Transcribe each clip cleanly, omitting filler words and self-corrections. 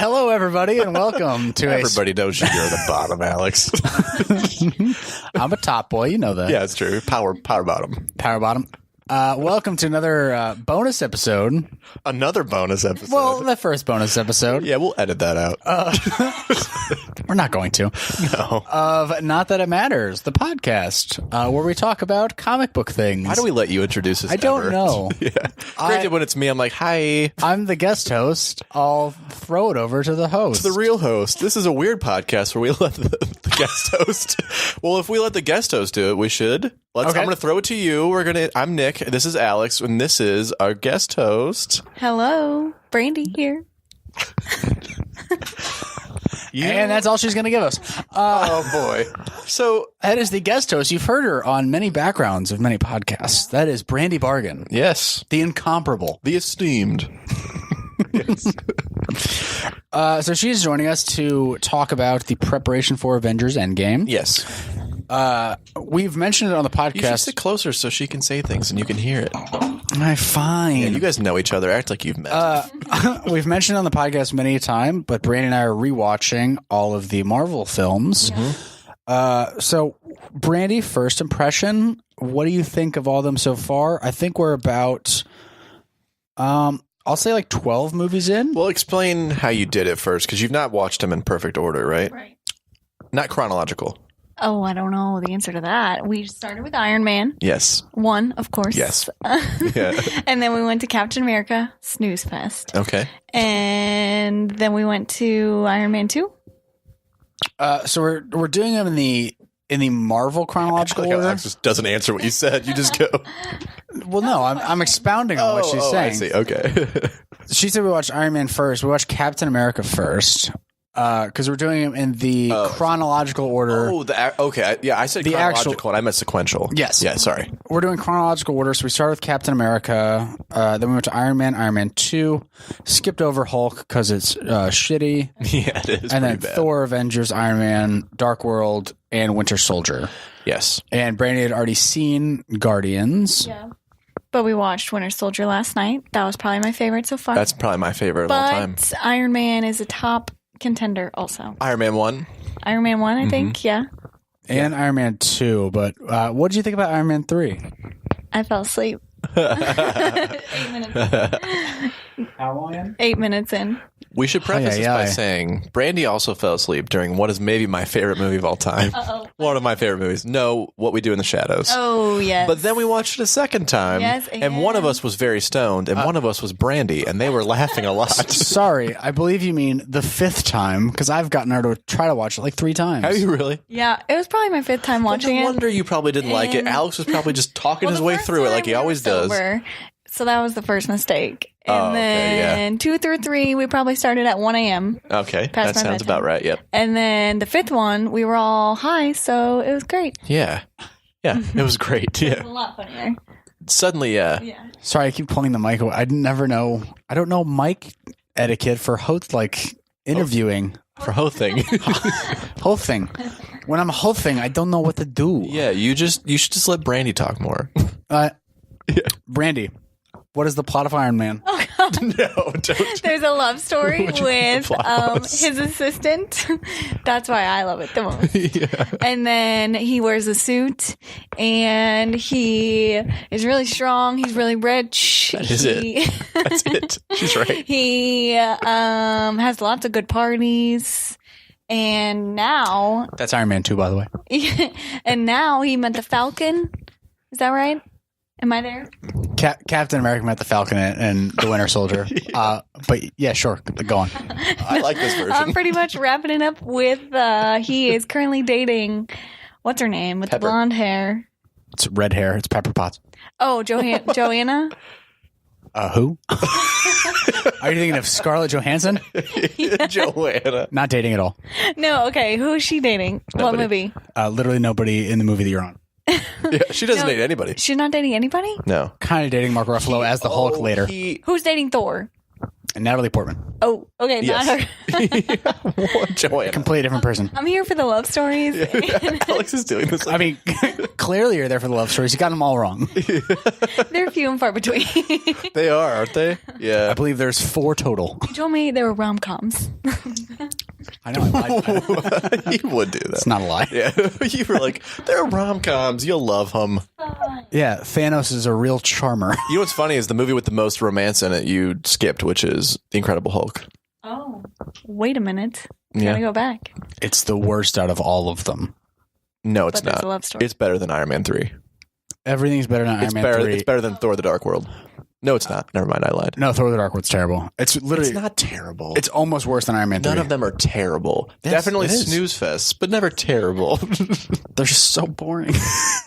Hello, everybody, and welcome to Everybody knows you're at the bottom, Alex. I'm a top boy, you know that. Yeah, it's true. Power bottom. Power bottom. Welcome to another bonus episode. Another bonus episode. Well, the first bonus episode. Yeah, we'll edit that out. We're not going to. No. Of Not That It Matters, the podcast, where we talk about comic book things. Why do we let you introduce us? I don't know. Yeah. Granted, when it's me, I'm like, hi. I'm the guest host. I'll throw it over to the host. To the real host. This is a weird podcast where we let the guest host. Well, if we let the guest host do it, we should. Okay. I'm going to throw it to you. I'm Nick. This is Alex, and this is our guest host. Hello, Brandi here. And that's all she's going to give us. Oh, boy. So, That is the guest host. You've heard her on many backgrounds of many podcasts. That is Brandi Bargain. yes, The incomparable. the esteemed. Yes. So she's joining us to talk about the preparation for Avengers Endgame. Yes. We've mentioned it on the You should podcast. sit closer so she can say things and you can hear it. Fine. Yeah, you guys know each other. Act like you've met. We've mentioned it on the podcast many a time, but Brandi and I are rewatching all of the Marvel films. So, Brandi, first impression, what do you think of all of them so far? I think we're about, I'll say like 12 movies in. Well, explain how you did it first, because you've not watched them in perfect order, right? Right. Not chronological. Oh, I don't know the answer to that. We started with Iron Man Yes. 1, of course. Yes. Yeah. And then we went to Captain America, Snooze Fest. Okay. And then we went to Iron Man 2. So we're doing them in the Marvel chronological Like order. Alex just doesn't answer what you said. You just go. Well, no, I'm expounding on what she's saying. I see. Okay. She said we watched Iron Man first. We watched Captain America first because we're doing them in the chronological order. Okay. Yeah, I said The chronological and I meant sequential. Yes. Yeah, sorry. We're doing chronological order. So we started with Captain America. Then we went to Iron Man 2. Skipped over Hulk because it's shitty. Yeah, it is And then pretty bad. Thor, Avengers, Iron Man, Dark World, and Winter Soldier. Yes. And Brandi had already seen Guardians. Yeah. But we watched Winter Soldier last night. That was probably my favorite so far. That's probably my favorite of all time. But Iron Man is a top contender also. Iron Man 1. Iron Man 1, I think, yeah. And Iron Man 2. But what did you think about Iron Man 3? I fell asleep. 8 minutes in. How long in? 8 minutes in. We should preface this by Ay. saying Brandi also fell asleep during what is maybe my favorite movie of all time. Uh-oh. One of my favorite movies. No, What We Do in the Shadows. Oh, yes. But then we watched it a second time. Yes, and one of us was very stoned, and one of us was Brandi, and they were laughing a lot. Sorry, I believe you mean the 5th time because I've gotten her to try to watch it like 3 times. Have you really? Yeah, it was probably my 5th time watching No it. wonder you probably didn't like it. And- Alex was probably just talking his the way first through it like time he we always were does. sober, so that was the first mistake. And Oh, okay, yeah. then 2 through 3, we probably started at 1 a.m. Okay, Past that my sounds bedtime. about right. Yep. And then the 5th one, we were all high, so it was great. Yeah. Yeah, it was great. It was Yeah. a lot funnier. Suddenly, yeah. Yeah. Sorry, I keep pulling the mic away. I never know. I don't know mic etiquette for host, like interviewing. For whole thing. Hosting. When I'm hosting, I don't know what to do. Yeah, you should just let Brandi talk more. Brandi, what is the plot of Iron Man? No, don't. There's a love story Which one with was? his assistant. That's why I love it the most. Yeah. And then he wears a suit, and he is really strong. He's really rich. That is it. That's it. She's right. He has lots of good parties. And now, That's Iron Man 2, by the way. and now he met the Falcon. Is that right? Am I there? Captain America met the Falcon and the Winter Soldier. But yeah, sure. Go on. I like this version. I'm pretty much wrapping it up with he is currently dating, what's her name, with Pepper. the blonde hair. It's red hair. It's Pepper Potts. Oh, Joanna? Who? Are you thinking of Scarlett Johansson? Joanna. Not dating at all. No, okay. Who is she dating? What Nobody. movie? Literally nobody in the movie that you're on. Yeah, she doesn't No. date anybody. She's not dating anybody? No. Kind of dating Mark Ruffalo as the Hulk later. Who's dating Thor? And Natalie Portman. Oh, okay, not Yes. her. Joanna. Completely different person. I'm here for the love stories. Alex is doing this. I mean, clearly you're there for the love stories. You got them all wrong. They're few and far between. They are, aren't they? Yeah. I believe there's 4 total. You told me there were rom-coms. I know. I You would do that. it's not a lie. Yeah. You were like, they're rom-coms. You'll love them. Yeah, Thanos is a real charmer. You know what's funny is the movie with the most romance in it you skipped, which is The Incredible Hulk. Oh. Wait a minute. Yeah. Gotta go back. It's the worst out of all of them. No, it's But there's not. a love story. It's better than Iron Man 3. Everything's better than Iron Man 3. It's better than Thor: The Dark World. No, it's not. Never mind, I lied. No, Thor the Dark World's terrible. It's literally... It's not terrible. It's almost worse than Iron Man 3. None of them are terrible. Yes, Definitely it is. snooze fests, but never terrible. They're just so boring.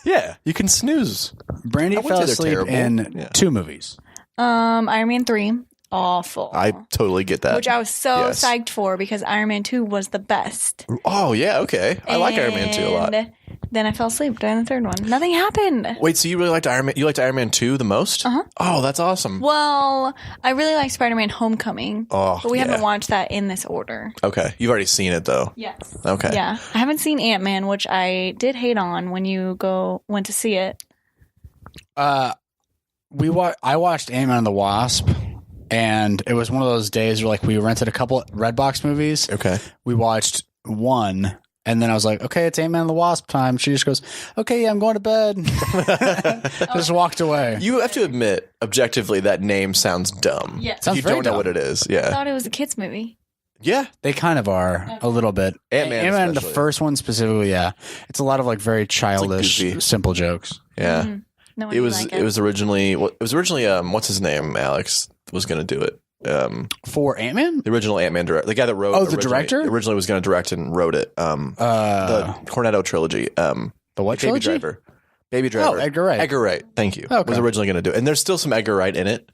Yeah, you can snooze. Brandy I wouldn't fell say they're asleep terrible. in Yeah. 2 movies. Iron Man 3. Awful. I totally get that. Which I was so Yes. psyched for because Iron Man 2 was the best. Oh, yeah, okay. I like Iron Man 2 a lot. And then I fell asleep during the third one. Nothing happened. Wait, so you really liked Iron Man? You liked Iron Man 2 the most? Uh-huh. Oh, that's awesome. Well, I really like Spider-Man Homecoming. Oh, But we yeah. haven't watched that in this order. Okay, you've already seen it though. Yes. Okay. Yeah. I haven't seen Ant-Man, which I did hate on when you went to see it. I watched Ant-Man and the Wasp, and it was one of those days where like we rented a couple Redbox movies. Okay. We watched one, and then I was like, okay, it's Ant-Man and the Wasp time. She just goes, okay, yeah, I'm going to bed. Just walked away. You have to admit, objectively, that name sounds dumb. Yeah. If Sounds you very don't know dumb. what it is. I Yeah. thought it was a kid's movie. Yeah. They kind of are a little bit. Ant-Man the especially. first one specifically, yeah. It's a lot of like very childish, goofy. simple jokes. Yeah. No one It did was. like It was originally. What's his name? Alex was going to do it. For Ant-Man? The original Ant-Man director, the guy that wrote. Oh, the director? originally was going to direct and wrote it. The Cornetto trilogy. The what Baby trilogy? Driver. Baby Driver. Oh, Edgar Wright. Edgar Wright. Thank you. Okay. Was originally going to do it, and there's still some Edgar Wright in it.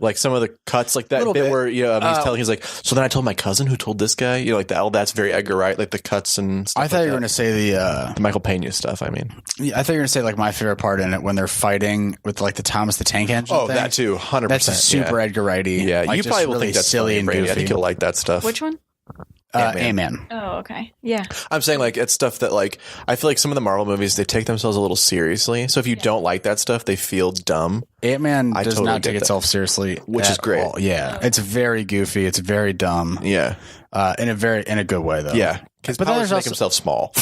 Like some of the cuts, like that Little bit bit. where he's like, so then I told my cousin who told this guy, like that. Oh, that's very Edgar Wright, like the cuts and stuff. I thought like you were that. going to say the Michael Pena stuff. I mean, I thought you were going to say like my favorite part in it when they're fighting with like the Thomas the Tank Engine. oh, thing. that too, 100%. That's a super Edgar Wrighty. Yeah, like, you just probably will really think that's silly funny, and Brady. goofy. I think you'll like that stuff. Which one? Ant-Man. Oh, okay. Yeah. I'm saying like it's stuff that like I feel like some of the Marvel movies they take themselves a little seriously. So if you don't like that stuff, they feel dumb. Ant-Man I does totally not get take that. itself seriously, Which is at great. all. Yeah, it's very goofy. It's very dumb. Yeah, In a good way though. yeah. His But then powers there's make also- himself small.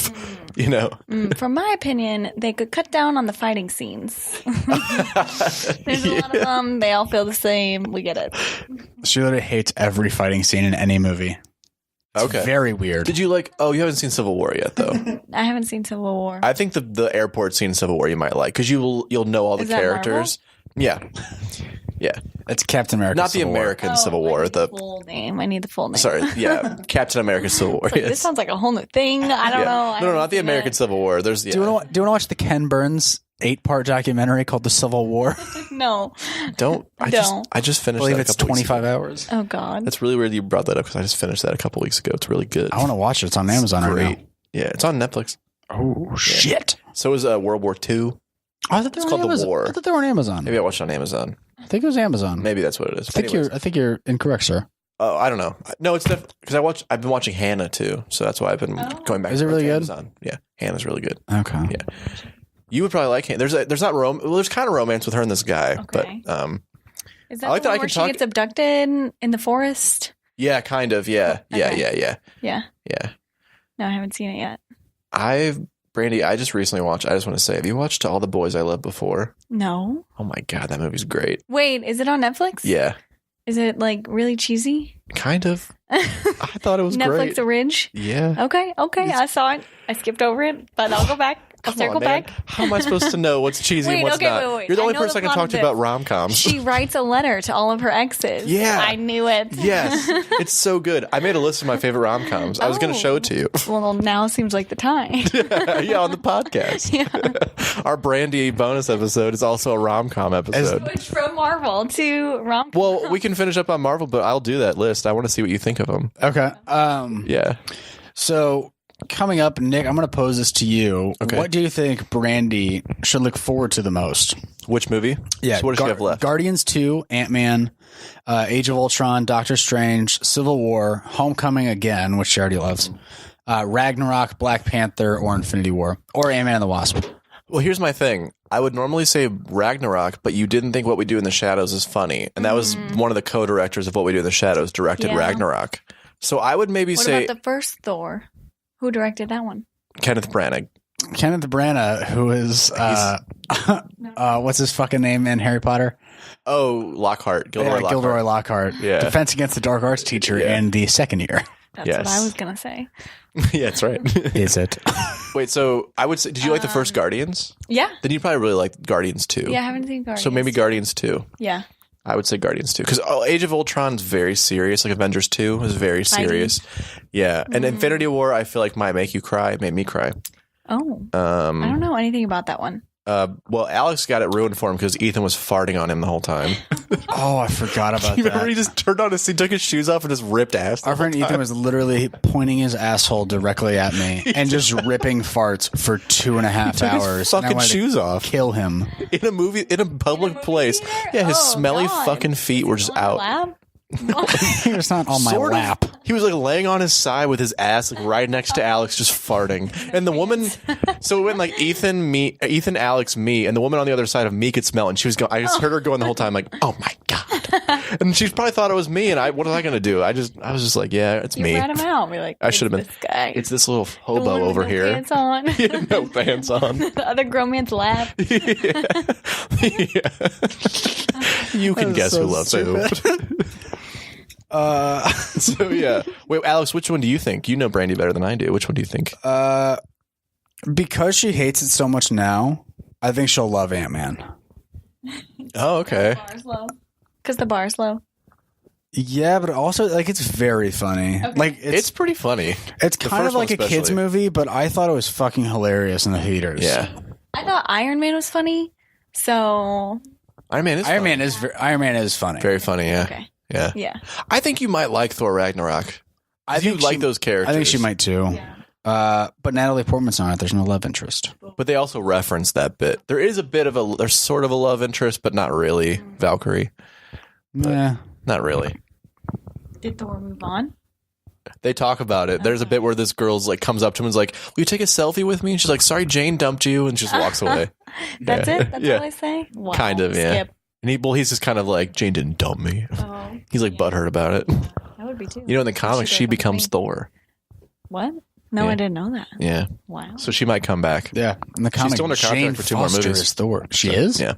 You know. From my opinion, they could cut down on the fighting scenes. There's a lot of them. They all feel the same. We get it. She literally hates every fighting scene in any movie. It's Okay. very weird. Did you like? Oh, you haven't seen Civil War yet, though. I haven't seen Civil War. I think the airport scene in Civil War you might like because you'll know all the Is that characters. Yeah, yeah. It's Captain America. Not the Civil War. American Civil War. I need The full name. I need the full name. sorry, yeah, Captain America Civil War. It's like, yes. this sounds like a whole new thing. I don't Yeah. know. I No, haven't not the seen American it. Civil War. There's Do you want to watch the Ken Burns 8-part documentary called The Civil War? No. I just finished. I believe that a it's couple weeks 25 ago. hours. Oh God. That's really weird that you brought that up because I just finished that a couple weeks ago. It's really good. I want to watch it. It's on Amazon right Great. now. Yeah, it's on Netflix. Oh shit! So is World War II. I thought they It's were called on The Amazon. War. I thought they were on Amazon. Maybe I watched it on Amazon. I think it was Amazon. Maybe that's what it is. I think you're incorrect, sir. Oh, I don't know. No, it's because I've been watching Hannah too, so that's why I've been going back. Is it really to good? Amazon. Yeah, Hannah's really good. Okay. Yeah. You would probably like Hannah. There's not there's kind of romance with her and this guy, Okay. but Is I that like the that I one where can she talk- gets abducted in the forest? yeah, kind of. Yeah, yeah, Okay. yeah. Yeah. No, I haven't seen it yet. Brandi, I just recently watched. I just want to say, have you watched All the Boys I Loved Before? No. Oh my god, that movie's great. Wait, is it on Netflix? Yeah, Is it like really cheesy? kind of. I thought it was Netflix great. Orange? Yeah. Okay. I saw it. I skipped over it, but I'll go back. I'll Come circle on, man. back. How am I supposed to know what's cheesy and Wait, what's okay, not? wait. You're the I only know person the I can plot talk of to this. about rom-coms. She writes a letter to all of her exes. Yeah. I knew it. Yes, it's so good. I made a list of my favorite rom-coms. I was going to show it to you. Well, now seems like the time. Yeah, on the podcast. Yeah. Our Brandi bonus episode is also a rom-com episode. Switch from Marvel to rom. Well, we can finish up on Marvel, but I'll do that list. I want to see what you think of them. Okay. Yeah. So coming up, Nick, I'm going to pose this to you. Okay. What do you think Brandi should look forward to the most? Which movie? Yeah, So what does she have left? Guardians 2, Ant-Man, Age of Ultron, Doctor Strange, Civil War, Homecoming again, which she already loves, Ragnarok, Black Panther, or Infinity War, or Ant-Man and the Wasp. Well, here's my thing. I would normally say Ragnarok, but you didn't think What We Do in the Shadows is funny. And that was one of the co-directors of What We Do in the Shadows directed Ragnarok. So I would maybe What say about the first Thor? Who directed that one? Kenneth Branagh. Kenneth Branagh, who is what's his fucking name in Harry Potter? Oh, Lockhart. Gilderoy Lockhart. Yeah. Defense Against the Dark Arts teacher in the second year. That's what I was going to say. Yeah, that's right. Is it? Wait, so I would say, did you like the first Guardians? Yeah. Then you probably really like Guardians 2. Yeah, I haven't seen Guardians. So maybe Guardians 2. Yeah. I would say Guardians 2. Because Age of Ultron is very serious. Like Avengers 2 is very serious. Yeah. And Infinity War, I feel like might make you cry. It made me cry. Oh. I don't know anything about that one. Well, Alex got it ruined for him because Ethan was farting on him the whole time. Oh, I forgot about You remember that. he just turned on he took his shoes off and just ripped ass. Our friend Ethan was literally pointing his asshole directly at me and just ripping farts for 2.5 took his hours. And I fucking wanted to shoes off. Kill him. In a movie, in a public place. Yeah, his smelly fucking feet were just out. Lab? He was not on my Sort of. lap. He was like laying on his side with his ass like right next to Alex, just farting. And the woman, so it went like Ethan, Alex, me, and the woman on the other side of me could smell it. And she was going. I just heard her going the whole time, like, "Oh my god!" And she probably thought it was me. And what was I gonna do? I was just like, "Yeah, it's me." Rat him out. Be like, I should have been. This guy. It's this little The hobo one with over no here. Pants on. Yeah, no pants on. The other grown man's lap. Yeah. You can guess so who loves who. So yeah. Wait, Alex, which one do you think? You know Brandi better than I do. Which one do you think? Because she hates it so much now, I think she'll love Ant-Man. Oh, okay. Because the bar's low. Yeah, but also like it's very funny. Okay. Like It's pretty funny. it's the kind of first one like a kids especially. movie, but I thought it was fucking hilarious in the theaters. Yeah. I thought Iron Man was funny. So, Iron Man is funny. very funny. Yeah. okay. Yeah. Yeah. I think you might like Thor Ragnarok. I You think like she- those characters. I think she might too. Yeah. But Natalie Portman's on it. There's no love interest. But they also reference that bit. There is a bit of there's sort of a love interest, but not really. Valkyrie. Yeah. Not really. Did Thor move on? They talk about it. There's a bit where this girl's like comes up to him and is like, "Will you take a selfie with me?" And she's like, "Sorry, Jane dumped you," and just walks away. That's Yeah. it? That's Yeah. all I say? Wow. Kind of, yeah. Skip. And he's just kind of like, "Jane didn't dump me." Oh, He's like butthurt about it. that would be too. You know, in the comics, she becomes Thor. What? No, Yeah. I didn't know that. Yeah. Wow. So she might come back. Yeah. In the comic, still under contract Jane for 2 more Foster movies. is Thor. She is? Yeah.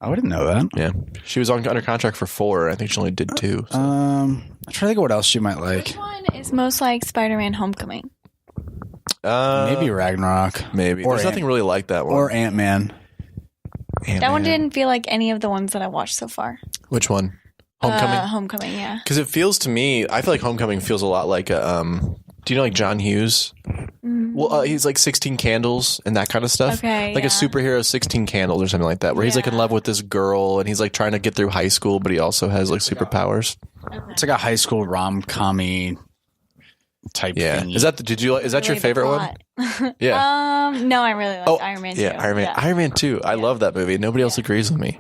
I didn't know that. Yeah. She was under contract for 4. I think she only did 2. So. I'm trying to think of what else she might like. Which one is most like Spider-Man Homecoming? Maybe Ragnarok. Maybe. Or There's nothing really like that one. Or Ant-Man. That one didn't feel like any of the ones that I watched so far. Which one? Homecoming? Homecoming, yeah. Because it feels to me, I feel like Homecoming feels a lot like a, do you know like John Hughes? Well, he's like 16 Candles and that kind of stuff. Okay, like a yeah. superhero 16 Candles or something like that, where he's like in Yeah. love with this girl and he's like trying to get through high school, but he also has like superpowers. It's like a high school rom-com-y type Yeah. thing. Is that your favorite one? Yeah. No, I really like Iron Man 2. Yeah, Iron Man. Yeah. Iron Man 2. I love that movie. Nobody else agrees with me.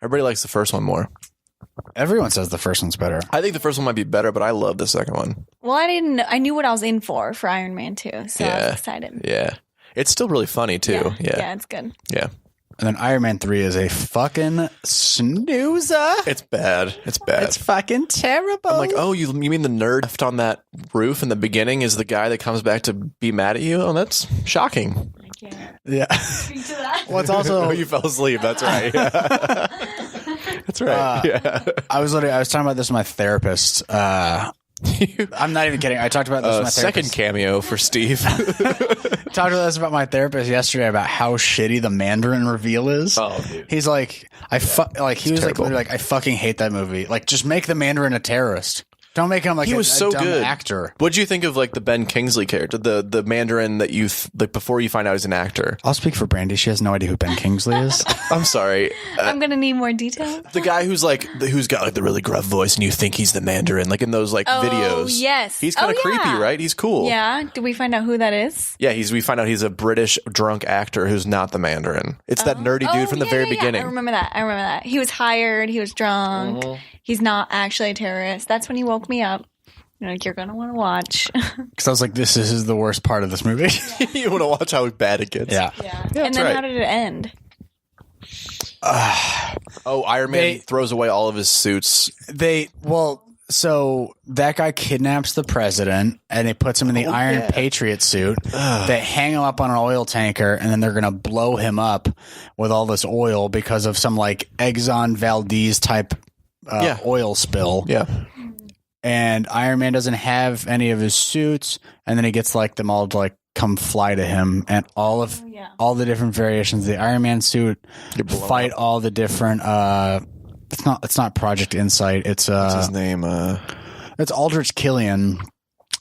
Everybody likes the first one more. Everyone says the first one's better. I think the first one might be better, but I love the second one. Well, I knew what I was in for Iron Man 2, so I Yeah. was excited. Yeah. It's still really funny too. Yeah, it's good. Yeah. And then Iron Man 3 is a fucking snoozer. It's bad. It's bad. It's fucking terrible. I'm like, oh, you mean the nerd left on that roof in the beginning is the guy that comes back to be mad at you? Oh, that's shocking. I can't yeah. speak to that. Well, it's also Oh, you fell asleep. That's right. That's right. Yeah. I was talking about this with my therapist. I'm not even kidding. I talked about this with my Second therapist. cameo for Steve. Talked about this about my therapist yesterday about how shitty the Mandarin reveal is. Oh, dude. He's like, he was terrible. like, literally like, I fucking hate that movie. Like, just make the Mandarin a terrorist. Don't make him like He was so dumb good. actor. What'd you think of like the Ben Kingsley character, the Mandarin that you like before you find out he's an actor? I'll speak for Brandi. She has no idea who Ben Kingsley is. I'm sorry. I'm gonna need more details. The guy who's got like the really gruff voice and you think he's the Mandarin, like in those like videos. Yes. He's kind of creepy, right? He's cool. Yeah. Did we find out who that is? Yeah, we find out he's a British drunk actor who's not the Mandarin. It's that nerdy dude from the very beginning. I remember that. He was hired. He was drunk. He's not actually a terrorist. That's when he woke me up. Like, you're going to want to watch. Because I was like, this is the worst part of this movie. You want to watch how bad it gets. Yeah. And then how did it end? Iron Man throws away all of his suits. So that guy kidnaps the president and he puts him in the Iron Patriot suit. They hang him up on an oil tanker and then they're going to blow him up with all this oil because of some like Exxon Valdez type oil spill. Yeah. And Iron Man doesn't have any of his suits, and then he gets like them all to like come fly to him, and all the different variations of the Iron Man suit fight all the different. It's not Project Insight. It's what's his name? It's Aldrich Killian,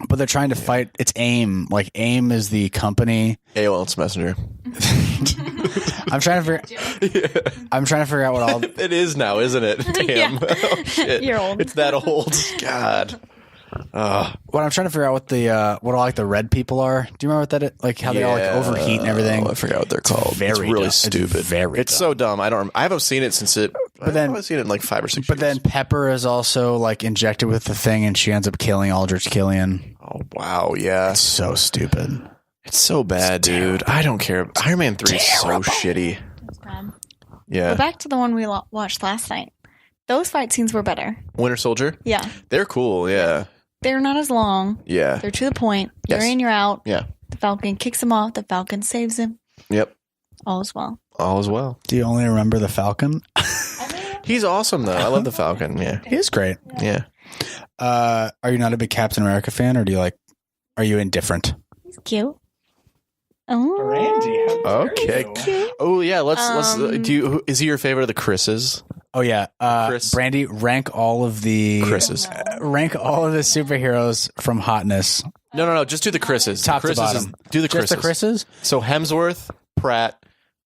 but they're trying to fight. It's AIM. Like AIM is the company. AOL's Messenger. I'm trying to figure out what all it is now, isn't it? Damn. Oh, shit. You're old. It's that old. God. What I'm trying to figure out what all like the red people are. Do you remember what that is? Like how they all like overheat and everything? I forgot what they're called. It's really dumb. stupid. It's so dumb. I haven't seen it since it. But then I've seen it in like 5 or 6 years. But then Pepper is also like injected with the thing, and she ends up killing Aldrich Killian. Oh wow, yeah, it's so stupid. It's so bad, dude. I don't care. Iron Man 3 is so shitty. That's bad. Yeah. Go back to the one we watched last night. Those fight scenes were better. Winter Soldier? Yeah. They're cool, yeah. They're not as long. Yeah. They're to the point. You're Yes. in, you're out. Yeah. The Falcon kicks him off. The Falcon saves him. Yep. All is well. All is well. Do you only remember the Falcon? He's awesome, though. I love the Falcon, yeah. He is great. Yeah. Are you not a big Captain America fan, or are you indifferent? He's cute. Oh. Okay. Oh, yeah, let's is he your favorite of the Chris's? Oh yeah, Chris. Brandi, rank all of the Chris's. Rank all of the superheroes from hotness. No. Just do the Chris's. Top the to Chris's bottom. Do the Just Chris's. the Chris's? So Hemsworth, Pratt,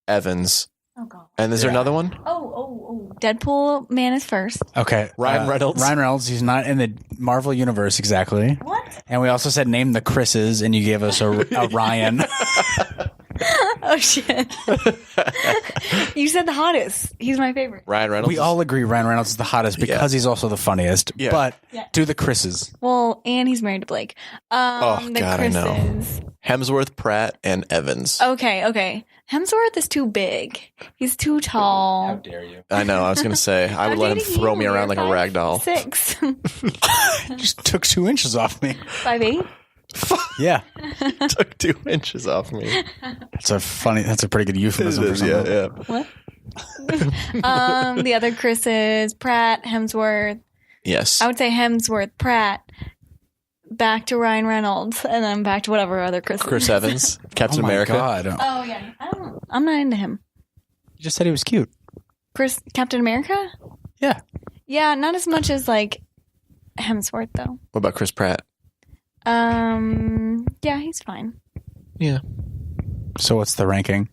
Evans. Oh, God. And is there another one? Oh. Deadpool man is first. Okay. Ryan Reynolds. Ryan Reynolds, he's not in the Marvel universe exactly. What? And we also said name the Chris's, and you gave us a Ryan. Oh, shit. You said the hottest. He's my favorite. Ryan Reynolds. We all agree Ryan Reynolds is the hottest because he's also the funniest. Yeah. But do the Chris's. Well, and he's married to Blake. Oh, the God, I know. Chris's. Hemsworth, Pratt, and Evans. Okay. Hemsworth is too big. He's too tall. dare you? I know. I was going to say, I would let him throw me around like a rag doll. 6'6". Just took 2 inches off me. 5'8". Yeah. Took 2 inches off me. That's a pretty good euphemism for something. Yeah. What? The other Chris is Pratt, Hemsworth. Yes. I would say Hemsworth, Pratt, back to Ryan Reynolds, and then back to whatever other Chris. Chris Evans, Captain Oh my America. God. Oh yeah, I'm not into him. You just said he was cute. Captain America? Yeah. Yeah, not as much as like Hemsworth though. What about Chris Pratt? Yeah, he's fine. Yeah. So what's the ranking?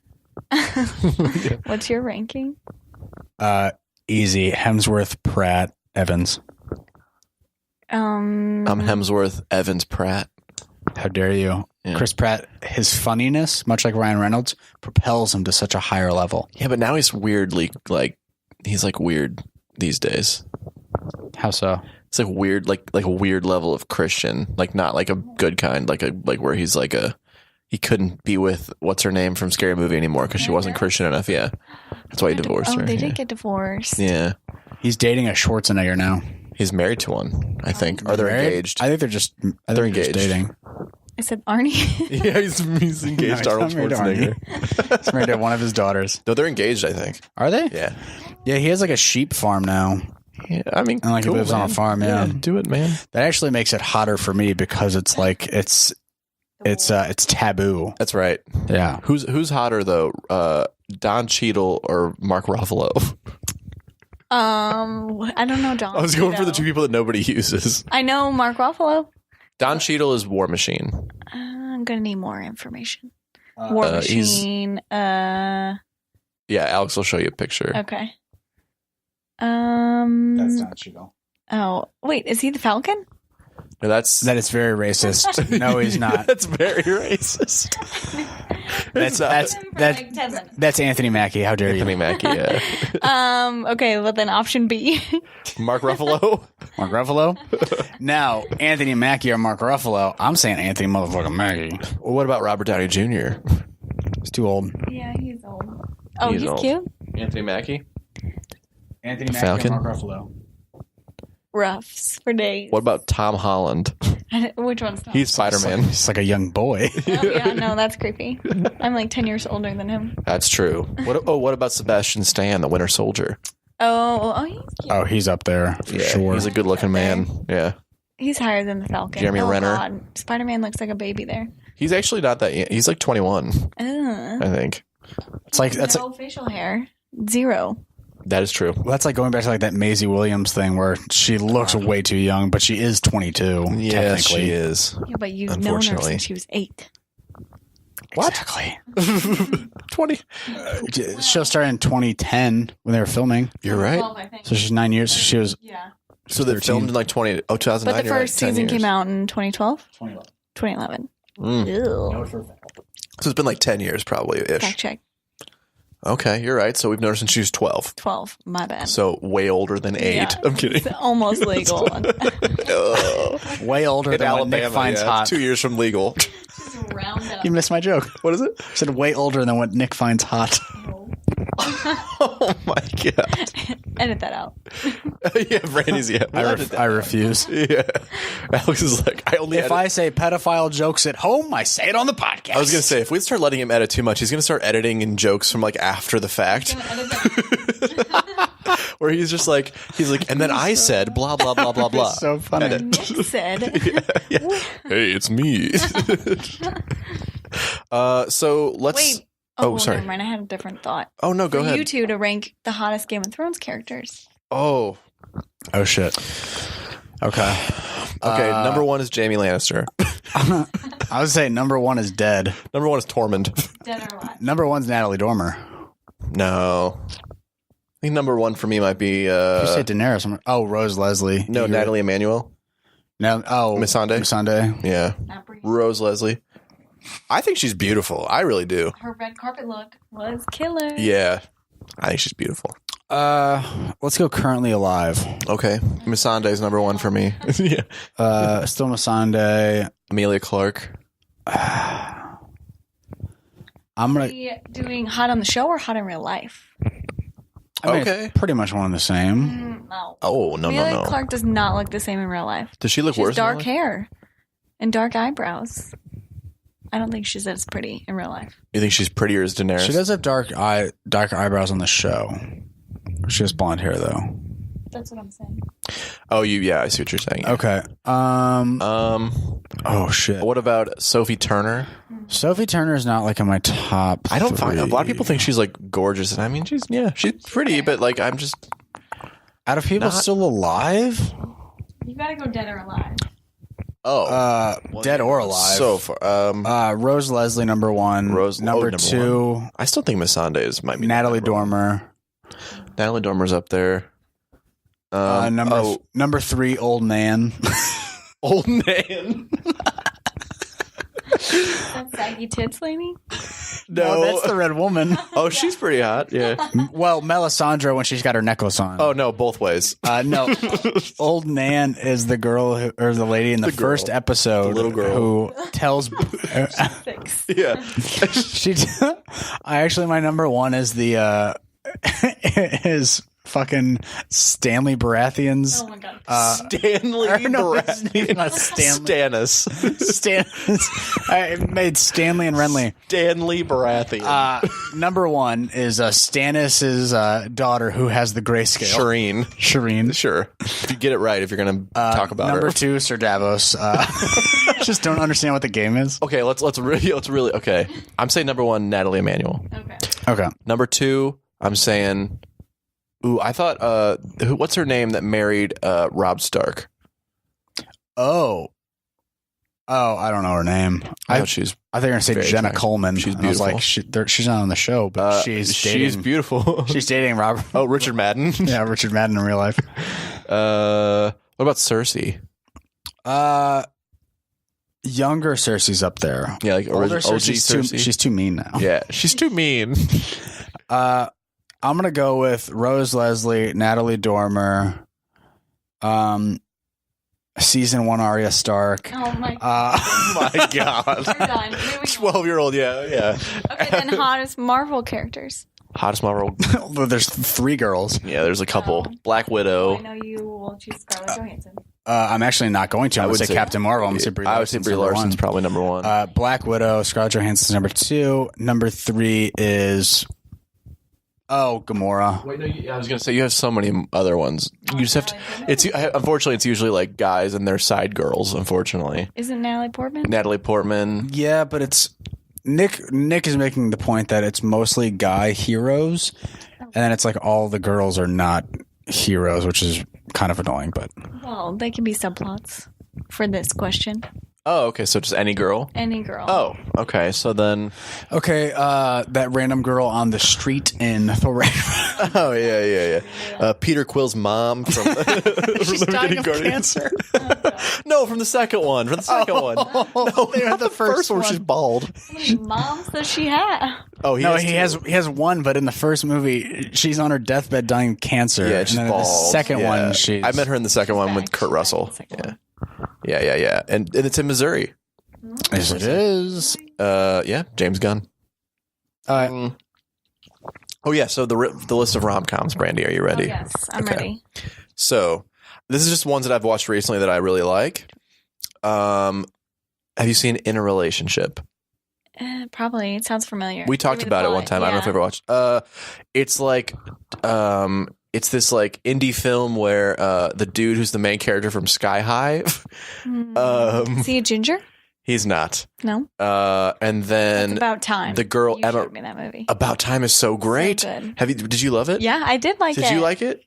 What's your ranking? Easy. Hemsworth, Pratt, Evans. I'm Hemsworth, Evans, Pratt. How dare you? Yeah. Chris Pratt, his funniness, much like Ryan Reynolds, propels him to such a higher level. Yeah, but now he's weirdly he's like weird these days. How so? It's like weird, like a weird level of Christian, like not like a good kind, like where he's he couldn't be with what's her name from Scary Movie anymore because she wasn't Christian enough. Yeah, that's why he divorced her. They yeah. did get divorced. Yeah, He's dating a Schwarzenegger now. he's married to one, I think, or they're Married? engaged. I think they're just engaged. dating. I said Arnie. Yeah, he's engaged to No, Arnold he's not married to Schwarzenegger. He's married to one of his daughters. No, they're engaged, I think. Are they? Yeah. Yeah, he has like a sheep farm now. Yeah, I mean, And like he lives on a farm, yeah. do it, man. That actually makes it hotter for me because it's like it's taboo. That's right. Yeah. Who's hotter though, Don Cheadle or Mark Ruffalo? I don't know Don. I was going for the Cheadle. 2 people that nobody uses. I know Mark Ruffalo. Don Cheadle is War Machine. I'm gonna need more information. War he's- Machine. Yeah, Alex will show you a picture. Okay. That's not Cheadle. Oh, wait. Is he the Falcon? No, that's That is very racist. No, he's not. that's very racist. That's Like 10 minutes. that's Anthony Mackie. How dare Anthony you, Mackie, yeah. Okay. Well, then option B. Mark Ruffalo. Mark Ruffalo? Now, Anthony Mackie or Mark Ruffalo? I'm saying Anthony motherfucking Mackie. Well, what about Robert Downey Jr.? He's too old. Yeah, he's old. Oh, he's old. cute. Anthony Mackie? Anthony Mackie Falcon? or Mark Ruffalo? Ruffs for days. What about Tom Holland? Which one's not? He's Spider-Man. He's like a young boy. Oh, yeah, no, that's creepy. I'm like 10 years older than him. That's true. What about Sebastian Stan, the Winter Soldier? Oh, he's cute. Oh, he's up there for sure. He's a good-looking man. Yeah. He's higher than the Falcon. Jeremy Renner. God. Spider-Man looks like a baby there. He's actually not that young. He's like 21, Ugh. I think. It's like that's No facial hair. Zero. That is true. that's like going back to like that Maisie Williams thing where she looks way too young, but she is 22. Yeah, technically. she is. Yeah, but you've known her Unfortunately. since she was 8. What? Exactly. 20. The show started in 2010 when they were filming, You're right. 12, I think. so she's 9 years. So she was Yeah. So they 13. filmed in like 2009. But the you're right, first 10 season years. came out in 2012? 21. 2011. Mm. Ew. So it's been like 10 years probably ish. Fact check. Okay, you're right. So we've known her since she was 12. 12. My bad. So way older than 8. Yeah. I'm kidding. It's almost legal. Way older In than what Alabama, Nick finds yeah, hot. it's 2 years from legal. Just round up. You missed my joke. What is it? I said way older than what Nick finds hot. Oh my god. Edit that out. Yeah, Brandy's I refuse. Yeah. Alex is like, I only If edit. I say pedophile jokes at home, I say it on the podcast. I was gonna say if we start letting him edit too much, he's gonna start editing in jokes from like after the fact, Edit that. where he's like, and then I said blah blah blah blah blah. so funny. Nick said. Hey, it's me. So let's. Wait. Oh, sorry. Never mind. I had a different thought. Oh no, go For ahead. you two to rank the hottest Game of Thrones characters. Oh, Oh shit. Okay. okay. Number 1 is Jaime Lannister. I would say number 1 is dead. Number 1 is Tormund. Dead or alive? Number 1's Natalie Dormer. No, I think number 1 for me might be You say Daenerys. Oh, Rose Leslie. no You- Natalie Emmanuel. No. Oh, Missandei? Missandei. Yeah, Not Brienne. Rose Leslie. I think she's beautiful. I really do. Her red carpet look was killer. Yeah, I think she's beautiful. Let's go currently alive. Okay, Missandei's number 1 for me. Yeah, Still Missandei. Amelia Clark. I'm Are gonna. we doing hot on the show or hot in real life? I mean, Okay. it's pretty much one and the same. No. Oh no Amelia no no! Clark does not look the same in real life. Does she look She has worse? in dark real life? hair and dark eyebrows. I don't think she's as pretty in real life. You think she's prettier as Daenerys? She does have dark eyebrows on the show. She has blonde hair though. That's what I'm saying. Oh, yeah, I see what you're saying. Okay. Oh shit. What about Sophie Turner? Sophie Turner is not like in my top. I don't find a lot of 3. people think she's like gorgeous, and I mean she's pretty, but like I'm just Out of people not- still alive. You gotta go dead or alive. Dead or alive. so far. Rose Leslie number 1. Rose- number number 2. I still think Missandei might be Natalie number one. Dormer. Natalie Dormer's up there. Number 3. Old Nan. Old man. That saggy tits lady? No, that's the red woman. Oh, she's pretty hot. Yeah. Well, Melisandre when she's got her necklace on. Oh no, both ways. No, Old Nan is the girl or the lady in the first episode, The little girl. who tells. Six. Yeah. She, my number 1 is the is fucking Stanley Baratheon's. Oh my god. Stanley Or no, Baratheon. it's not Stanley. Stannis. I made Stanley and Renly. Stanley Baratheon. Number 1 is Stannis's daughter who has the grayscale. Shireen. Shireen. Sure. If you get it right, if you're going to talk about Number her. 2, Sir Davos. Just don't understand what the game is. Okay, let's really okay. I'm saying number 1, Natalie Emmanuel. Okay. Okay. Number 2, I'm saying Ooh, I thought what's her name that married Rob Stark? I don't know her name. I thought she's I think you're gonna say very Jenna attractive. Coleman. She's And I was beautiful. like, she's not on the show, but she's dating. she's beautiful. She's dating Robert. Oh, Richard Madden. Yeah, Richard Madden in real life. What about Cersei? Younger Cersei's up there. Yeah, like Older OG Cersei's she's too mean now. Yeah, she's too mean. I'm gonna go with Rose Leslie, Natalie Dormer, season 1 Arya Stark. Oh my Oh my God. We're done. Moving on. 12-year-old, yeah. Okay, then hottest Marvel characters. Hottest Marvel. Well, there's 3 girls. Yeah, there's a couple. Oh. Black Widow. I know you will choose Scarlett Johansson. I'm actually not going to. I'm going to say Captain Marvel. I'm going to say Brie I would say Larson's Brie number Larson's 1. probably number 1. Black Widow, Scarlett Johansson's number 2. Number 3 is Gamora. Wait, no, I was gonna say you have so many other ones. You just have to. Unfortunately, it's usually like guys and their side girls. Unfortunately, Isn't Natalie Portman? Natalie Portman. Yeah, but it's Nick is making the point that it's mostly guy heroes, and then it's like all the girls are not heroes, which is kind of annoying. But Well, they can be subplots for this question. Oh, okay. So just any girl. Any girl. Oh, okay. So then. okay, that random girl on the street in Thor Ragnarok. Oh yeah. Peter Quill's mom from She's from dying Beginning of Guardians. cancer. No, from the second one. From the second one. No, they were not the the first one. one. She's bald. How many moms does she have? Oh, He has one, but in the first movie, she's on her deathbed dying of cancer. Yeah, she's and then in bald. the second Yeah. one, she's. I met her in the second one with back. Kurt She's Russell. back in the second Yeah. And it's in Missouri. Yes, it is. Yeah, James Gunn. Oh yeah, so the list of rom-coms, Brandi, are you ready? Oh, yes, I'm Okay. ready. So this is just ones that I've watched recently that I really like. Have you seen In a Relationship? Probably. It sounds familiar. We talked Give me the about it one plot. time. I don't know if you ever watched. It's like it's this like indie film where the dude who's the main character from Sky High, Is he a ginger? he's not. No. And then It's About Time. the girl You Emma. showed me that movie. About Time is so great. good. Did you love it? Yeah, I did like it. Did you like it?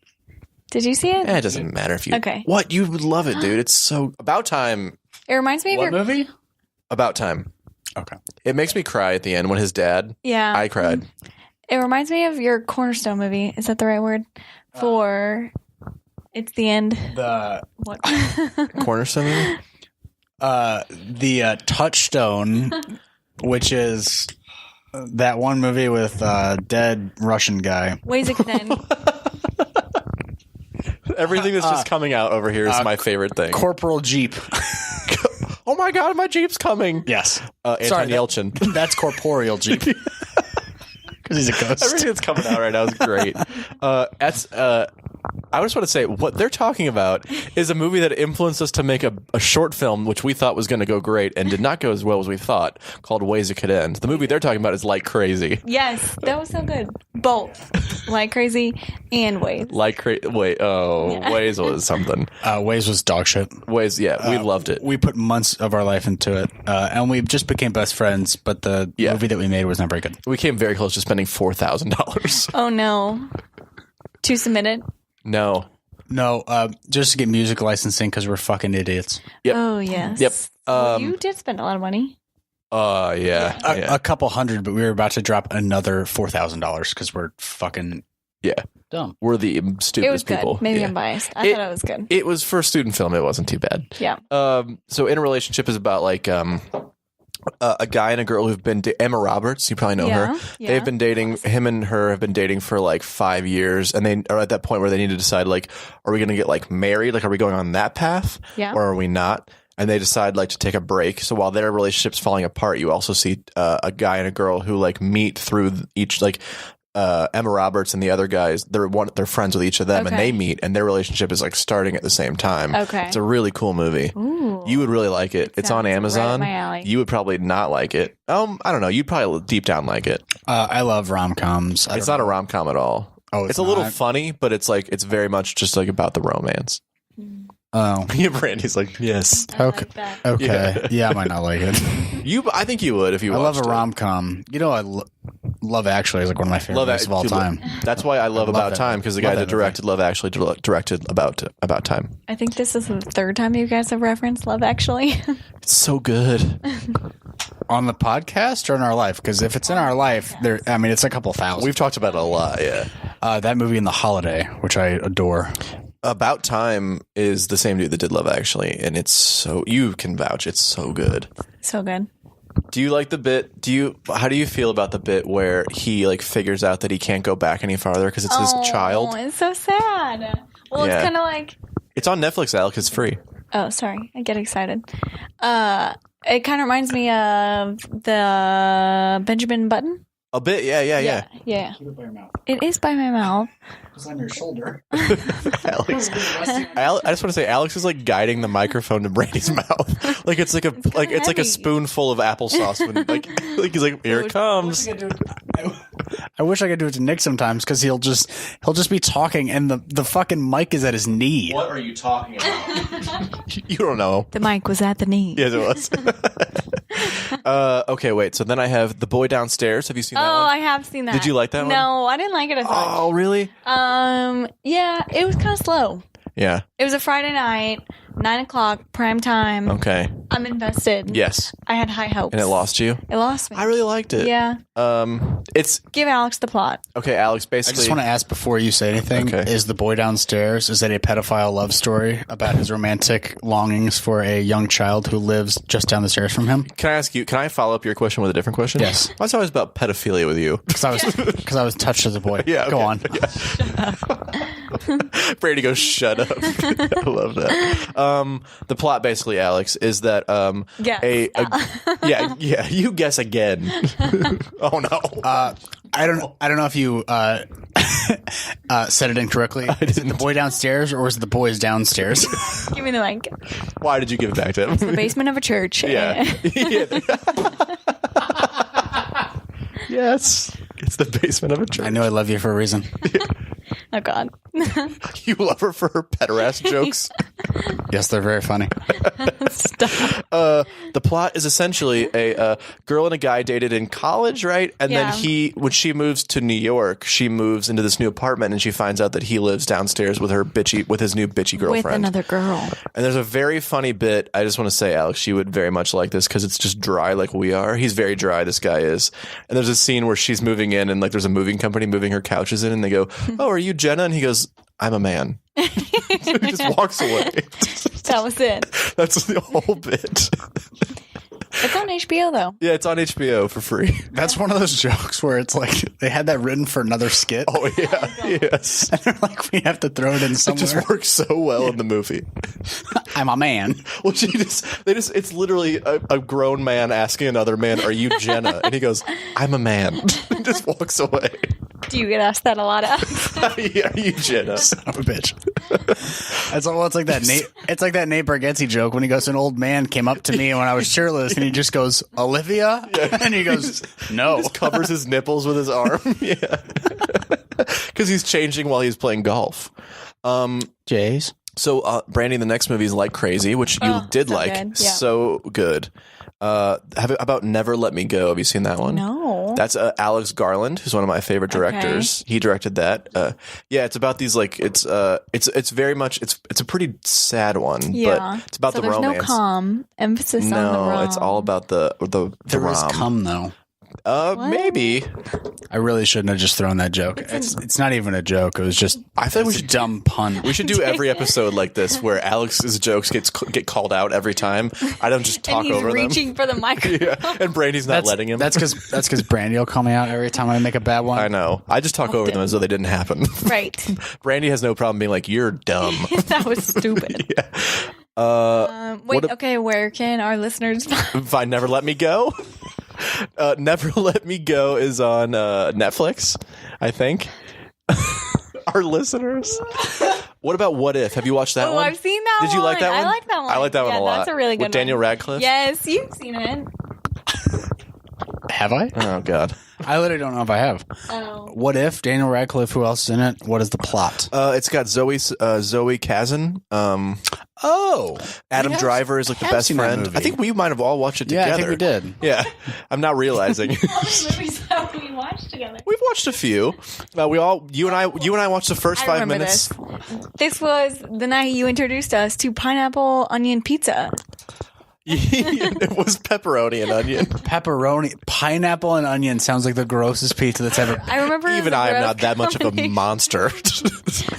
Did you see it? It doesn't matter if you. Okay. What? You would love it, dude. It's so About Time. It reminds me of your. movie? About Time. Okay. It makes me cry at the end when his dad. Yeah. I cried. It reminds me of your Cornerstone movie. Is that the right word? For. It's the end. The What? Cornerstone movie? the Touchstone, which is that one movie with dead Russian guy. Ways it could end. Everything that's just coming out over here is my favorite thing. Corporal Jeep. Oh my god, my Jeep's coming. Yes. Anton Sorry, Yelchin. That's corporeal Jeep. Because he's a ghost. Everything that's coming out right now is great. I just want to say what they're talking about is a movie that influenced us to make a short film, which we thought was going to go great and did not go as well as we thought, called Ways It Could End. The movie they're talking about is Like Crazy. Yes, that was so good. Both. Like Crazy and Ways. Ways was something. Waze was dog shit. Ways, yeah, we loved it. We put months of our life into it, and we just became best friends. But the movie that we made was not very good. We came very close to spending $4,000. Oh no. To submit it? No. No, just to get music licensing because we're fucking idiots. Yep. Oh yes. Yep. Well, you did spend a lot of money. Yeah. A couple hundred, but we were about to drop another $4,000 because we're fucking dumb. We're the It was stupidest good. people. Maybe Yeah. I'm biased. I thought it was good. It was for a student film. It wasn't too bad. Yeah. So In a Relationship is about like a guy and a girl who've been Emma Roberts. You probably know her. Yeah. They've been dating. Him and her have been dating for like 5 years, and they are at that point where they need to decide like, are we going to get like married? Like, are we going on that path? Yeah. Or are we not? And they decide like to take a break. So while their relationship's falling apart, you also see a guy and a girl who like meet through each like. Emma Roberts and the other guys, they're friends with each of them, and Okay. they meet, and their relationship is like starting at the same time. Okay. It's a really cool movie. Ooh. You would really like it. It's on sounds right up Amazon. my alley. You would probably not like it. I don't know. You'd probably deep down like it. I love rom-coms. It's not a rom com at all. Oh, it's a little not? funny, but it's very much just like about the romance. Oh, Yeah, Brandy's like, yes. I okay. like that. Okay. Yeah, I might not like it. I think you would if you I love watched a it. rom-com. You know, Love Actually is like one of my favorite movies of all time. That's why I love About Time, because the guy that directed Love Actually directed About Time. I think this is the third time you guys have referenced Love Actually. It's so good. On the podcast or in our life? Because if it's in our life, it's a couple thousand. We've talked about it a lot, yeah. That movie and The Holiday, which I adore. About Time is the same dude that did Love Actually, and you can vouch, it's so good. So good. Do you like the bit? How do you feel about the bit where he like figures out that he can't go back any farther because it's his child? Oh, it's so sad. Well, Yeah. it's kind of like. It's on Netflix, Alex. It's free. Oh, sorry. I get excited. It kind of reminds me of the Benjamin Button. A bit, yeah. Keep it by your mouth. It is by my mouth. It's on your shoulder. Alex, I just want to say, Alex is like guiding the microphone to Brandy's mouth, like it's like a spoonful of applesauce. When like he's like, here it comes. I wish I could do it to Nick sometimes because he'll just be talking and the fucking mic is at his knee. What are you talking about? You don't know. The mic was at the knee. Yes, it was. Okay, wait. So then I have The Boy Downstairs. Have you seen that one? Oh, I have seen that. Did you like that one? No, I didn't like it as much. Oh, really? Yeah, it was kind of slow. Yeah. It was a Friday night, 9:00, prime time. Okay. I'm invested. Yes. I had high hopes. And it lost you? It lost me. I really liked it. Yeah. It's Give Alex the plot. okay, Alex. I Basically, just want to ask before you say anything, Okay. is The Boy Downstairs, is it a pedophile love story about his romantic longings for a young child who lives just down the stairs from him? can I ask you? Can I follow up your question with a different question? Yes. Why is it always about pedophilia with you? Because I was touched as a boy. Yeah, Go okay. on. Brady goes, "Shut up." I love that. The plot, basically, Alex, is that Yes. yeah. You guess again. Oh no. I don't know if you said it incorrectly. Is it The Boy Downstairs or was it The Boys Downstairs? Give me the mic. Why did you give it back to him? The basement of a church. Yeah. Yes. It's the basement of a church. I know I love you for a reason. Oh, God. You love her for her pederast jokes. Yes, they're very funny. Stop. The plot is essentially a girl and a guy dated in college, right? And Yeah. then when she moves to New York, she moves into this new apartment and she finds out that he lives downstairs with his new bitchy girlfriend. With another girl. And there's a very funny bit. I just want to say, Alex, you would very much like this because it's just dry like we are. He's very dry, this guy is. And there's a scene where she's moving in and like there's a moving company moving her couches in and they go, "Oh, are you Jenna?" And he goes, "I'm a man." So he just walks away. That was it. That's the whole bit. It's on HBO, though. Yeah, it's on HBO for free. That's one of those jokes where it's like they had that written for another skit. Oh, yeah. Yes. And they're like, we have to throw it in It somewhere. just works so well in the movie. I'm a man. Well, it's literally a grown man asking another man, "Are you Jenna?" And he goes, "I'm a man." And just walks away. Do you get asked that a lot, Alex? Yeah, "Are you Jenna?" Son of a bitch. It's like that Nate. It's like that Nate Bargatze joke when he goes, "An old man came up to me when I was shirtless, and he just goes, 'Olivia,' and he goes, 'No.'" Just covers his nipples with his arm. Yeah. Because he's changing while he's playing golf. Jays. So, Brandi, the next movie is Like Crazy, which you did so like. good. Yeah. So good. About Never Let Me Go. Have you seen that one? No. That's Alex Garland, who's one of my favorite directors. He directed that. Yeah, it's about these like it's very much it's a pretty sad one, Yeah. but it's about So the there's romance. no calm. Emphasis on the rom. No, it's all about the There is rom. cum though. Maybe. I really shouldn't have just thrown that joke. It's not even a joke. It was just. I think we it's a should dumb pun. We should do every episode like this where Alex's jokes get called out every time. I don't just talk and he's over reaching for the microphone. them. Yeah, and Brandy's not letting him. That's because Brandi will call me out every time I make a bad one. I know. I just talk over them as though they didn't happen. Right. Brandy has no problem being like, "You're dumb." That was stupid. Yeah. Wait, okay, where can our listeners Find Never Let Me Go. Never Let Me Go is on Netflix, I think. Our listeners. What about What If? Have you watched that Oh, one? I've seen that Did you like that one. one? I like that one. I like that one Yeah, a lot. that's a really good With Daniel one. Radcliffe? Yes, you've seen it. Have I? Oh, God. I literally don't know if I have. Oh. What if Daniel Radcliffe? Who else is in it? What is the plot? It's got Zoe Kazan. Oh, Adam Driver is like the have best seen that friend. movie. I think we might have all watched it yeah, together. I think we did. Yeah. I'm not realizing. All the movies that we we watch together? We've watched a few. You and I watched the first 5 minutes. This was the night you introduced us to pineapple onion pizza. It was pepperoni and onion. Pineapple and onion sounds like the grossest pizza that's ever. I remember Even I am not that much of a monster.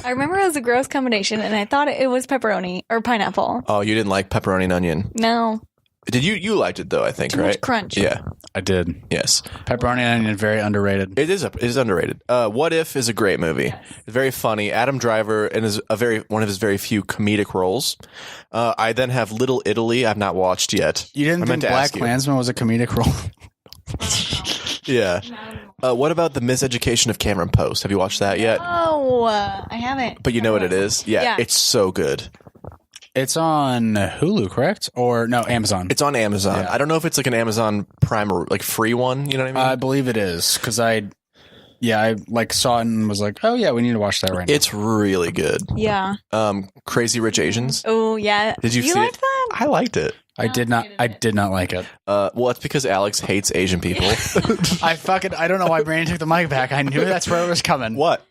I remember it was a gross combination, and I thought it was pepperoni or pineapple. Oh, you didn't like pepperoni and onion? No. Did you? You liked it though, I think, Too right? much crunch. Yeah, I did. yes. Pepperoni and onion, very underrated. It is underrated. What If is a great movie. Yes. It's very funny. Adam Driver and is one of his very few comedic roles. I then have Little Italy. I've not watched yet. You didn't I think meant to Black ask you. Klansman was a comedic role? Yeah. What about The Miseducation of Cameron Post? Have you watched that yet? Oh, I haven't. But you know what it is? Yeah, it's so good. It's on Hulu, correct? Or no, Amazon. It's on Amazon. Yeah. I don't know if it's like an Amazon Prime or like free one. You know what I mean? I believe it is because I like saw it and was like, oh yeah, we need to watch that right now. It's really good. Yeah. Crazy Rich Asians. Oh, yeah. Did you see liked it? that? I liked it. I did not like it. Well, it's because Alex hates Asian people. I don't know why Brandon took the mic back. I knew that's where it was coming. What?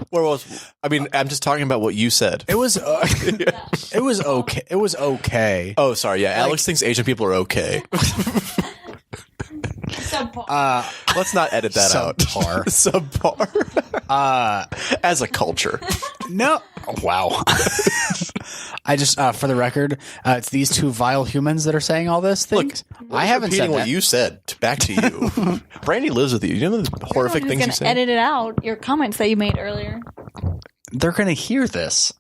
Where was? I mean, I'm just talking about what you said. It was it was okay. It was okay. Oh, sorry. Yeah, Alex thinks Asian people are okay. Subpar. Let's not edit that out. Subpar. Subpar. As a culture. No. Wow. I just, for the record, it's these two vile humans that are saying all this things. Look, I haven't said repeating what that. you said back to you. Brandi lives with you. You know the horrific things you Who's say? going to edit it out? Your comments that you made earlier. They're going to hear this.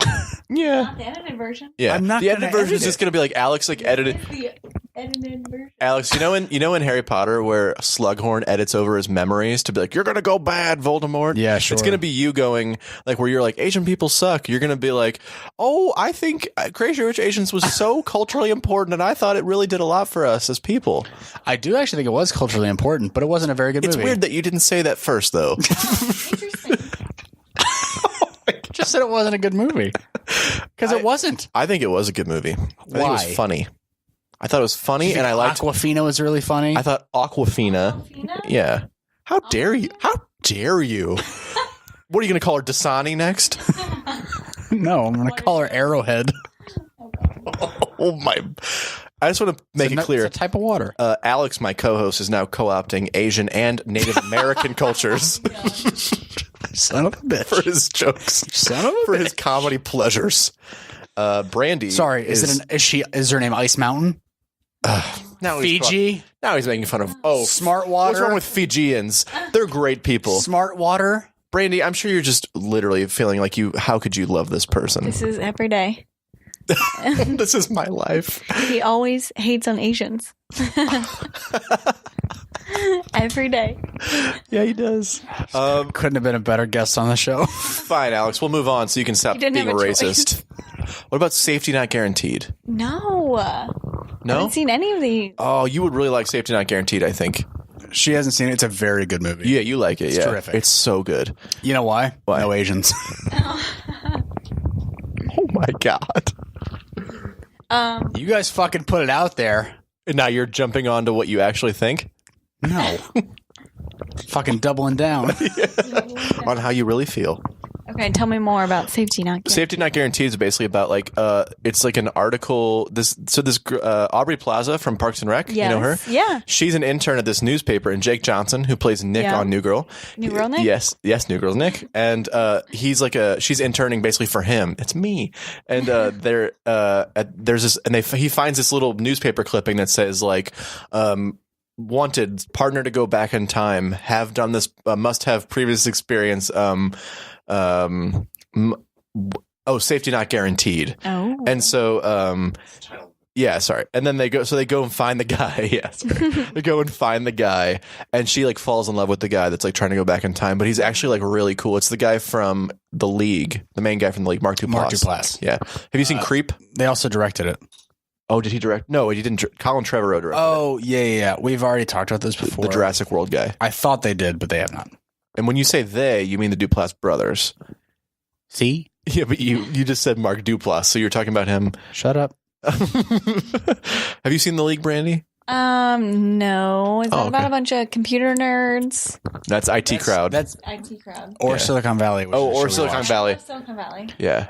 Yeah. Not the edited version. Yeah. I'm not the gonna edited version edit is just it. going to be like Alex edited. It's the edited version. Alex, you know in Harry Potter where Slughorn edits over his memories to be like, you're going to go bad, Voldemort? Yeah, sure. It's going to be you going, like, where you're like, Asian people suck. You're going to be like, oh, I think Crazy Rich Asians was so culturally important, and I thought it really did a lot for us as people. I do actually think it was culturally important, but it wasn't a very good It's movie. weird that you didn't say that first, though. Interesting. Just said it wasn't a good movie. Because it wasn't. I think it was a good movie. I think it Why? was funny. I thought it was funny, and I liked. Aquafina was really funny. I thought Aquafina. Yeah. How dare you? How dare you? What are you going to call her, Dasani next? No, I'm going to call her Arrowhead. Oh my! I just want to make it clear. It's a type of water. Alex, my co-host, is now co-opting Asian and Native American cultures Son of a bitch. for his jokes, Son of a for bitch. his comedy pleasures. Brandi, Sorry, is her name Ice Mountain? now Fiji? Now he's making fun of Smart water? What's wrong with Fijians? They're great people. Smart water? Brandi, I'm sure you're just literally feeling like you. How could you love this person? This is every day. This is my life. He always hates on Asians. Every day. Yeah, he does. Couldn't have been a better guest on the show. Fine, Alex. We'll move on so you can stop You didn't being a have a racist. What about Safety Not Guaranteed? No. I No? haven't seen any of these. Oh, you would really like Safety Not Guaranteed, I think. She hasn't seen it. It's a very good movie. Yeah, you like it. It's yeah, terrific. It's so good. You know why? Why? No Asians. Oh my god! You guys fucking put it out there. And now you're jumping on to what you actually think No. Fucking doubling down. on how you really feel. Okay, tell me more about Safety Not Guaranteed. Safety Not Guaranteed is basically about like it's like an article. This Aubrey Plaza from Parks and Rec. Yes. You know her? Yeah. She's an intern at this newspaper, and Jake Johnson, who plays Nick Yeah. on New Girl. New Girl Nick? Yes, New Girl's Nick, and he's like she's interning basically for him. It's me, and there's this, and he finds this little newspaper clipping that says like. Wanted partner to go back in time. Have done this. Must have previous experience. Safety not guaranteed. Oh. And so, yeah, sorry. And then they go and find the guy. Yeah, sorry. They go and find the guy, and she like falls in love with the guy that's like trying to go back in time. But he's actually like really cool. It's the guy from The League, the main guy from The League, Mark Duplass. Mark Duplass. Yeah. Have you seen Creep? They also directed it. Oh, did he direct? No, he didn't. Colin Trevorrow directed Oh, yeah. We've already talked about this it. before. The Jurassic World guy. I thought they did, but they have not. And when you say they, you mean the Duplass brothers. See? Yeah, but you just said Mark Duplass, so you're talking about him. Shut up. Have you seen The League, Brandi? No. Is that Oh, about okay. a bunch of computer nerds? That's IT crowd. That's IT crowd. or Yeah. Silicon Valley. Which Oh, is or really Silicon watched. Valley. Silicon Valley. Yeah.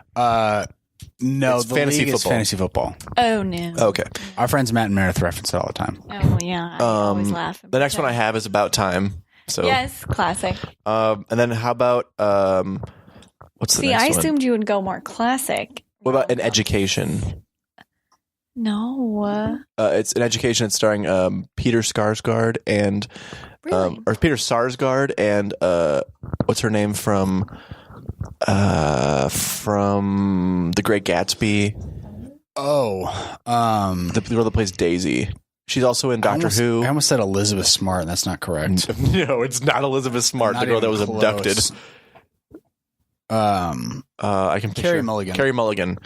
No, It's the fantasy league is football. fantasy football. Oh, no. Okay. Our friends Matt and Meredith reference it all the time. Oh, yeah. I always laugh. The next one I have is About Time. So Yes, classic. and then how about what's the See, next I one? assumed you would go more classic. What about An Education? No. It's An Education. It's starring Peter Skarsgård and Really? or Peter Sarsgaard and what's her name from The Great Gatsby? Oh, The girl that plays Daisy. She's also in Doctor Who. I almost said Elizabeth Smart, and that's not correct. No, it's not Elizabeth Smart, Not the girl that even was close. abducted. I can Carey picture Mulligan. Carey Mulligan.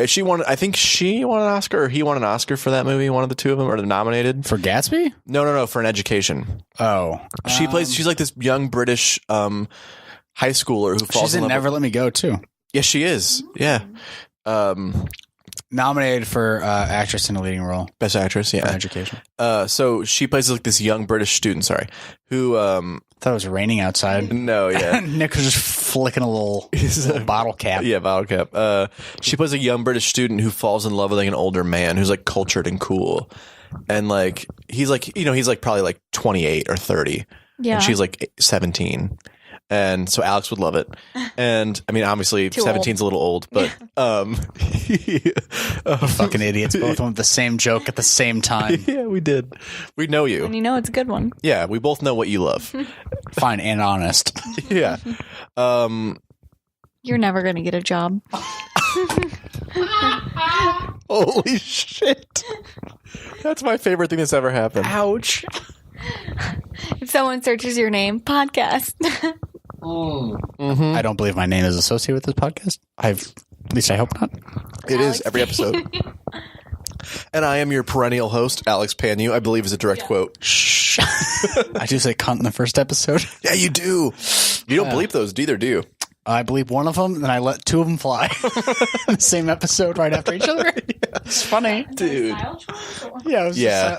She won. I think she won an Oscar, or he won an Oscar for that movie. One of the two of them are nominated. For Gatsby? No, for An Education. Oh, She plays. She's like this young British high schooler who falls she's in love. Never Let Me Go too. Yes, she is. Yeah. Nominated for actress in a leading role Best actress. for Yeah. Education. So she plays like this young British student. Sorry, who? Thought it was raining outside. No, yeah. Nick was just flicking a little bottle cap. Yeah, bottle cap. She plays a young British student who falls in love with like an older man who's like cultured and cool, and like he's like he's like probably like 28 or 30, Yeah. and she's like 17, and so Alex would love it. And I mean, obviously, Too 17's a little old, but Fucking idiots. Both of them with the same joke at the same time. yeah, we did. We know and you. you know it's a good one. Yeah, we both know what you love. Fine and honest. Yeah. You're never going to get a job. Holy shit. That's my favorite thing that's ever happened. Ouch. If someone searches your name, podcast. I don't believe my name is associated with this podcast. At least I hope not. It is every episode. And I am your perennial host, Alex Panu. I believe is a direct quote. Shh. I do say cunt in the first episode. Yeah, you do. You don't bleep those either, do you? I bleep one of them, and I let two of them fly in the same episode right after each other. It's funny. Dude. Yeah,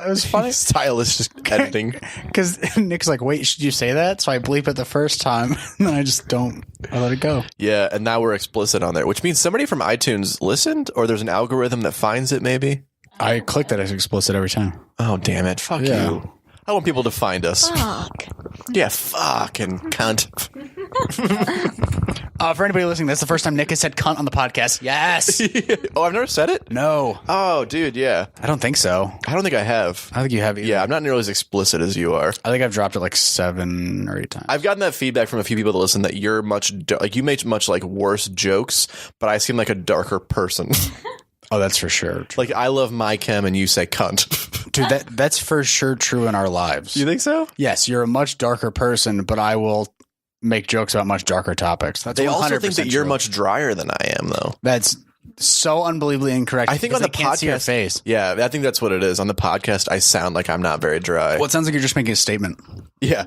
it was funny. Stylist just editing. Because Nick's like, wait, should you say that? So I bleep it the first time, and then I just don't. I let it go. Yeah, and now we're explicit on there, which means somebody from iTunes listened, or there's an algorithm that finds it, maybe? I click that as explicit every time. Oh, damn it. Fuck Yeah. you. I want people to find us. Fuck. Yeah, fucking cunt. For anybody listening, that's the first time Nick has said cunt on the podcast. Yes. Oh, I've never said it? No, Oh, dude, yeah. I don't think so. I don't think I have. I don't think you have either. Yeah, I'm not nearly as explicit as you are. I think I've dropped it like 7 or 8 times. I've gotten that feedback from a few people that listen that you're you make much like worse jokes, but I seem like a darker person. Oh, that's for sure. Like I love my chem and you say cunt. Dude, that's for sure true in our lives. You think so? Yes, you're a much darker person, but I will make jokes about much darker topics. That's They also think 100% that you're true. much drier than I am, though. That's so unbelievably incorrect. I think because on the they can't see your podcast, face. yeah, I think that's what it is. On the podcast, I sound like I'm not very dry. Well, it sounds like you're just making a statement. Yeah.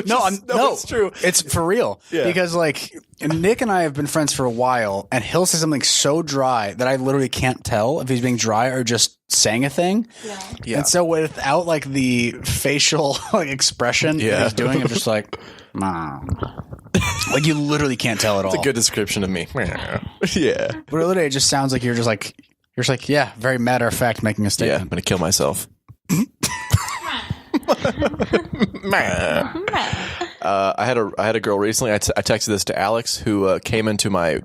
No, it's true. It's for real. Yeah. Because like Nick and I have been friends for a while, and he'll say something so dry that I literally can't tell if he's being dry or just saying a thing. Yeah. And so without like the facial like expression Yeah. that he's doing, I'm just like, "Mom." Like you literally can't tell at all. It's a good description of me. Yeah. But literally, it just sounds like you're just like yeah, very matter of fact, making a Yeah, I'm statement. going to kill myself. I had a girl recently. I texted this to Alex, who came into my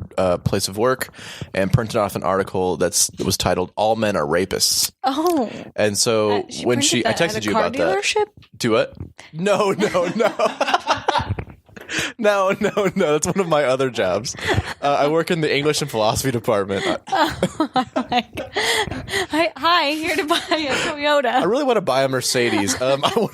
place of work and printed off an article that was titled "All Men Are Rapists." Oh. And so when printed I that at texted a you car about that. dealership? Do it? No. No. That's one of my other jobs. I work in the English and philosophy department. Hi, here to buy a Toyota. I really want to buy a Mercedes. I want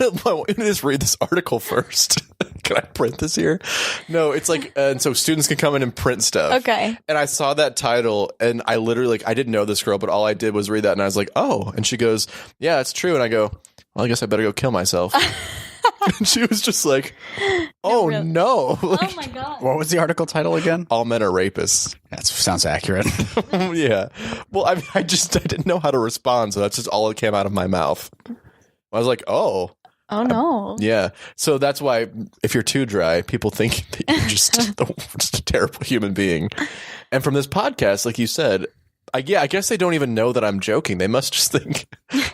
to just read this article first. Can I print this here? No, it's like, and so students can come in and print stuff. Okay. And I saw that title, and I literally, I didn't know this girl, but all I did was read that, and I was like, oh. And she goes, yeah, it's true. And I go, well, I guess I better go kill myself. And she was just like, oh, really. no. Oh my god. What was the article title again? All men are rapists. That sounds accurate. Yeah. Well, I didn't know how to respond, so that's just all that came out of my mouth. I was like, oh. Oh no. Yeah. So that's why if you're too dry, people think that you're just a terrible human being. And from this podcast, like you said, I guess they don't even know that I'm joking. They must just think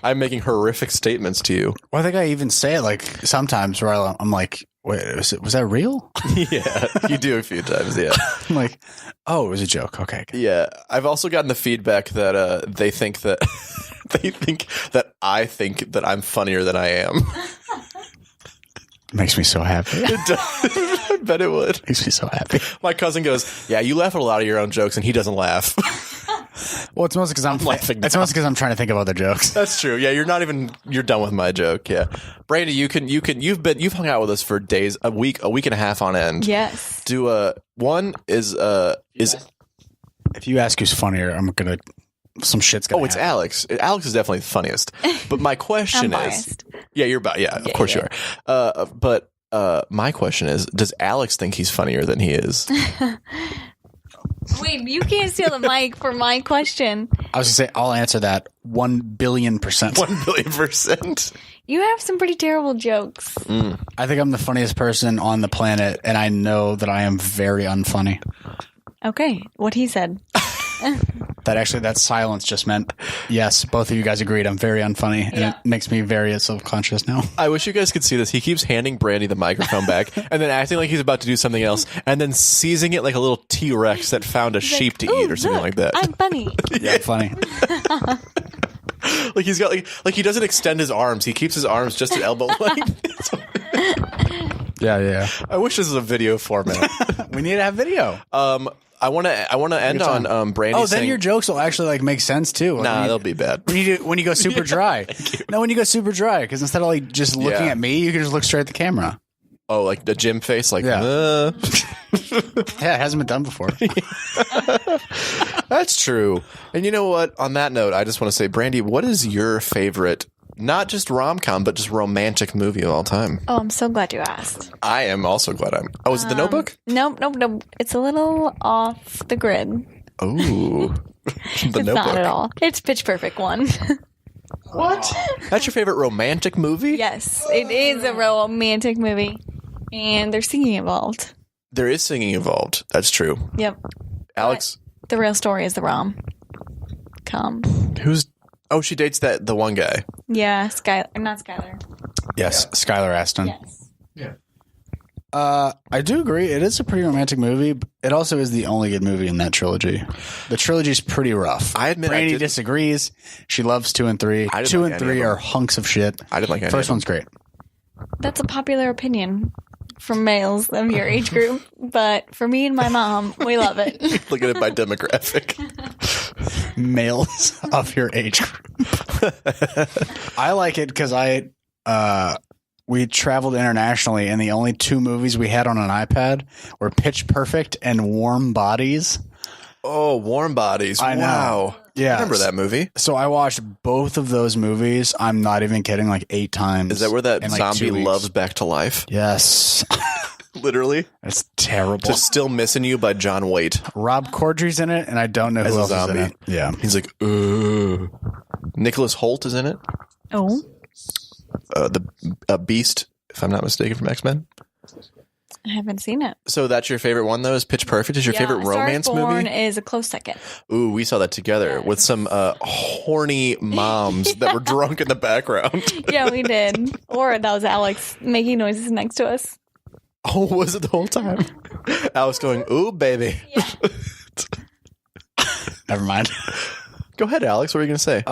I'm making horrific statements to you. Well, I think I even say it like sometimes where I'm like, wait, was that real? Yeah, you do a few times. Yeah. I'm like, oh, it was a joke. Okay. Yeah. I've also gotten the feedback that they think that I think that I'm funnier than I am. Makes me so happy. It does. I bet it would. Makes me so happy. My cousin goes, yeah, you laugh at a lot of your own jokes, and he doesn't laugh. Well, it's mostly because I'm laughing It's now. mostly because I'm trying to think of other jokes. That's true. Yeah, you're done with my joke. Yeah, Brandi, you've hung out with us for days, a week and a half on end. Yes. One is If you ask who's funnier, I'm gonna some shit's gonna. it's happen. Alex. Alex is definitely the funniest. But my question I'm is, biased. yeah, you're of course you are. But my question is, does Alex think he's funnier than he is? Wait, you can't steal the mic for my question. I was gonna say I'll answer that 1 billion%. 1 billion%. You have some pretty terrible jokes. I think I'm the funniest person on the planet, and I know that I am very unfunny. Okay, what he said. That silence just meant yes. Both of you guys agreed I'm very unfunny, and Yeah. it makes me very self-conscious now. I wish you guys could see this. He keeps handing Brandi the microphone back and then acting like he's about to do something else and then seizing it like a little T-Rex that found a sheep to eat or something like that. I'm funny. Yeah, funny. Like he's got like he doesn't extend his arms. He keeps his arms just at elbow length. Yeah. I wish this was a video format. We need to have video. I want to end on Brandi. Oh, then saying, your jokes will actually like make sense too. Like, Nah, they'll be bad. when you go super dry. No, when you go super dry, because instead of like just looking Yeah. at me, you can just look straight at the camera. Oh, like the gym face, like Yeah. Yeah, it hasn't been done before. That's true. And you know what? On that note, I just want to say, Brandi, what is your favorite, not just rom-com, but just romantic movie of all time? Oh, I'm so glad you asked. I am also glad I'm. Oh, is it The Notebook? Nope. It's a little off the grid. Oh, The It's Notebook. not at all. It's Pitch Perfect one. What? That's your favorite romantic movie? Yes, it is a romantic movie. And there's singing involved. There is singing involved. That's true. Yep. Alex, The real story is the rom-com. who's? Oh, she dates the one guy. Yeah, not Skylar. Yes, Skylar Aston. Yes. Yeah. I do agree. It is a pretty romantic movie. But it also is the only good movie in that trilogy. The trilogy's pretty rough. I admit I Brandi didn't- disagrees. She loves 2 and 3. I didn't 2 like and any 3 of them. are hunks of shit. I didn't like any First of them. one's great. That's a popular opinion from males of your age group. But for me and my mom, we love it. Look at it by demographic. Males of your age group. I like it because we traveled internationally, and the only 2 movies we had on an iPad were Pitch Perfect and Warm Bodies. Oh, Warm Bodies. I know. Wow. Yeah. I remember that movie. So I watched both of those movies. I'm not even kidding, like 8 times. Is that where that in, like, zombie 2 weeks. loves back to life? Yes. Literally. It's terrible. To Still Missing You by John Waite. Rob Corddry's in it, and I don't know As who a else is in zombie. it. Yeah. He's like, ugh. Nicholas Holt is in it. Oh, The Beast, if I'm not mistaken, from X-Men. I haven't seen it. So that's your favorite one, though, is Pitch Perfect? Is your favorite romance Stars Born movie? is a close second. Ooh, we saw that together with some horny moms that were drunk in the background. Yeah, we did. Or that was Alex making noises next to us. Oh, was it the whole time? Alex going, ooh, baby. Never mind. Go ahead, Alex. What were you going to say?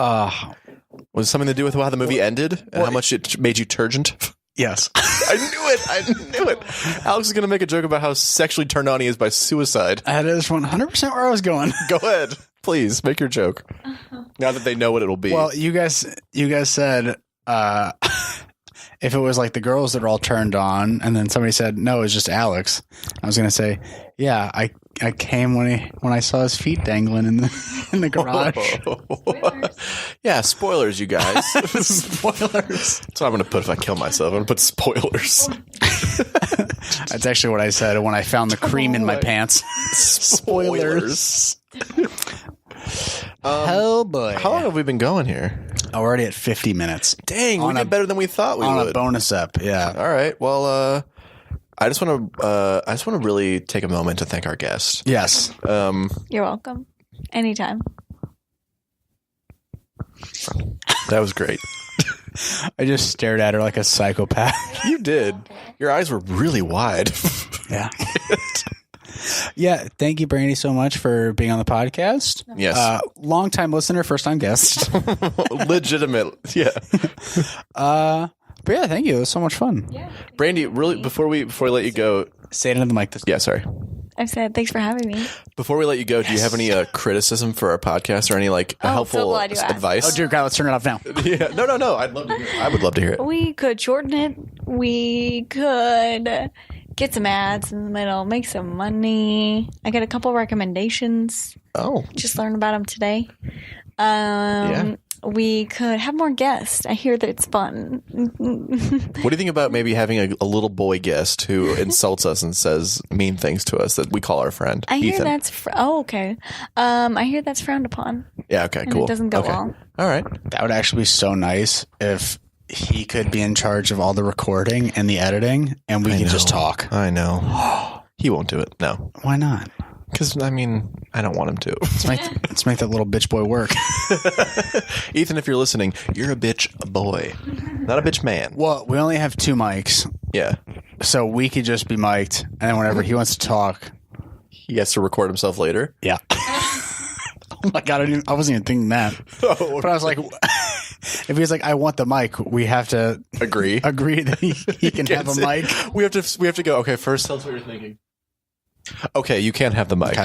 Was it something to do with how the movie ended and how much it made you turgent? Yes. I knew it. Alex is going to make a joke about how sexually turned on he is by suicide. That is 100% where I was going. Go ahead. Please, make your joke. Now that they know what it'll be. Well, you guys said if it was like the girls that are all turned on, and then somebody said no, it's just Alex. I was gonna say, yeah, I came when I saw his feet dangling in the garage. Yeah, Yeah, spoilers, you guys. Spoilers. That's what I'm going to put if I kill myself. I'm going to put spoilers. That's actually what I said when I found the cream in my pants. Spoilers. Oh boy. How long have we been going here? Already at 50 minutes. Dang, we did better than we thought we on would. a bonus ep, yeah. All right. Well, I just want to really take a moment to thank our guest. Yes. You're welcome. Anytime. That was great. I just stared at her like a psychopath. You did. Your eyes were really wide. Yeah. Yeah. Thank you, Brandi, so much for being on the podcast. Yes. Long time listener, first time guest. Legitimate. Yeah. But yeah, thank you. It was so much fun. Yeah. Brandi, really, before we let you go. Say it into the mic. Yeah, sorry. I've said thanks for having me. Before we let you go, do you have any criticism for our podcast or any helpful so glad you asked. advice? Oh, dear God, let's turn it off now. Yeah. No. I'd love to hear it. I would love to hear it. We could shorten it. We could get some ads in the middle, make some money. I got a couple recommendations. Oh. Just learned about them today. Yeah. We could have more guests. I hear that it's fun. What do you think about maybe having a little boy guest who insults us and says mean things to us that we call our friend? I hear Ethan. that's okay. I hear that's frowned upon. Yeah, okay, And cool. it doesn't go okay. well. All right. That would actually be so nice if he could be in charge of all the recording and the editing, and we could just talk. I know. He won't do it. No. Why not? Because, I mean, I don't want him to. Let's make that little bitch boy work. Ethan, if you're listening, you're a bitch boy, not a bitch man. Well, we only have 2 mics, Yeah. so we could just be mic'd, and then whenever he wants to talk, He has to record himself later. yeah. Oh my God, I wasn't even thinking that. Oh, But I was like, if he's like, I want the mic, we have to agree. agree that he can have a mic. We have to go. Okay, first tell us what you're thinking. Okay, you can't have the mic.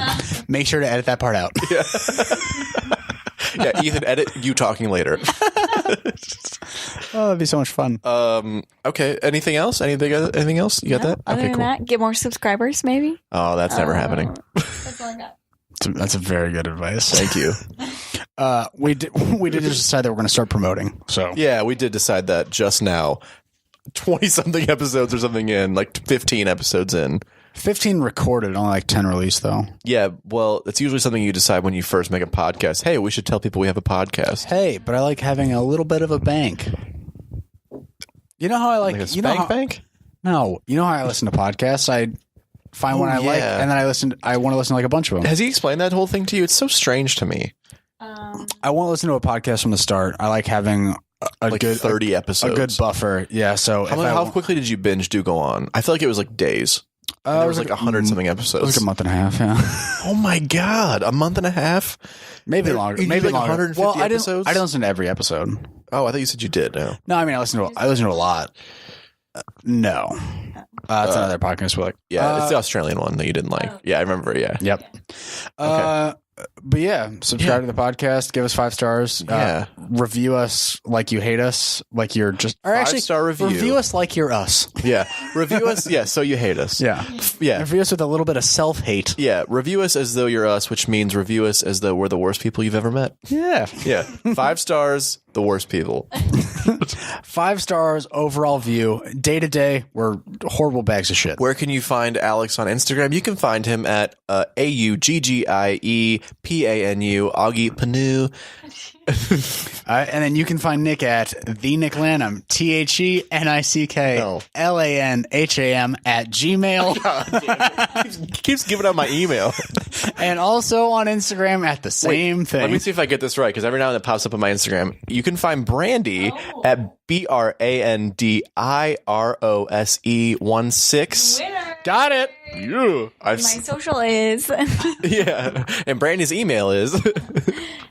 Make sure to edit that part out. Yeah, Ethan, edit you talking later. Oh, that'd be so much fun. Okay, anything else? Anything else? You got that? Other Okay, than cool. that, get more subscribers, maybe. Oh, that's never happening. That's all I got. That's a very good advice. Thank you. We did just decide that we're going to start promoting. So Yeah, we did decide that just now. 20-something episodes or something in, like 15 episodes in. 15 recorded, only like 10 released though. Yeah, well, it's usually something you decide when you first make a podcast. Hey, we should tell people we have a podcast. Hey, but I like having a little bit of a bank. You know how I like Like a you know spank how, bank? No, you know how I listen to podcasts? I find one I like, yeah. and then I want to listen to like a bunch of them. Has he explained that whole thing to you? It's so strange to me. I want to listen to a podcast from the start. I like having a Like good 30 episodes. a good buffer. Yeah. So How quickly did you binge Do Go On? I feel like it was like days. There was like 100-something It episodes. was like a month and a half. Yeah, Oh my God, a month and a half? maybe There- longer. you Maybe did, like, longer. 150 well, episodes? I didn't listen to every episode. Oh, I thought you said you did. No. No, I mean I listen to a lot. No, it's another podcast. We're like, Yeah, it's the Australian one that you didn't like. Yeah, I remember. Yeah. Yep. But yeah, subscribe to the podcast. Give us 5 stars. Yeah. Review us like you hate us, like you're just. Or actually, 5-star review. Review us like you're us. Yeah. Review us. Yeah, so you hate us. Yeah. Yeah. Review us with a little bit of self hate. Yeah. Review us as though you're us, which means review us as though we're the worst people you've ever met. Yeah. Yeah. 5 stars, the worst people. 5 stars overall view. Day to day, we're horrible bags of shit. Where can you find Alex on Instagram? You can find him at AUGGIEPANU, Augie Panu. And then you can find Nick at the Nick Lanham, THENICKLANHAM at Gmail. Keeps giving out my email. And also on Instagram at the same thing. Let me see if I get this right, because every now and then it pops up on my Instagram. You can find Brandi at BRANDIROSE16. Got it. Yeah. My social is Yeah. And Brandy's email is.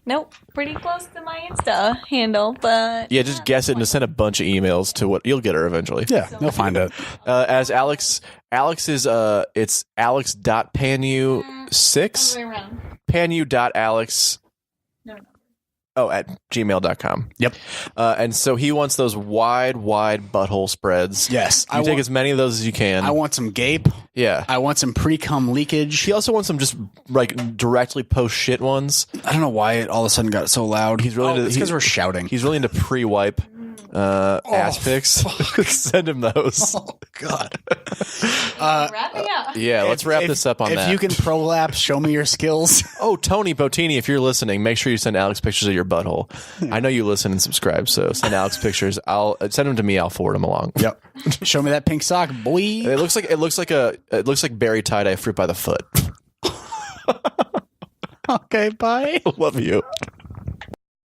nope, pretty close to my Insta handle, but Yeah, just guess it and just send a bunch of emails to what you'll get her eventually. Yeah, they'll find it. As Alex is it's alex.panu6 way around. panu.alex No. at gmail.com. Yep. And so he wants those wide butthole spreads. Yes. You take as many of those as you can. I want some gape. Yeah. I want some pre-cum leakage. He also wants some just like directly post shit ones. I don't know why it all of a sudden got so loud. He's really into, it's because we're shouting. He's really into pre-wipe ass pics. Send him those. Oh, God. Wrapping up. Yeah, let's wrap this up on that. If you can prolapse, show me your skills. Oh, Tony Botini, if you're listening, make sure you send Alex pictures of your butthole. I know you listen and subscribe, so send Alex pictures. I'll send them to me. I'll forward them along. Yep. Show me that pink sock, boy. It looks like berry tie-dye fruit by the foot. Okay, bye. Love you.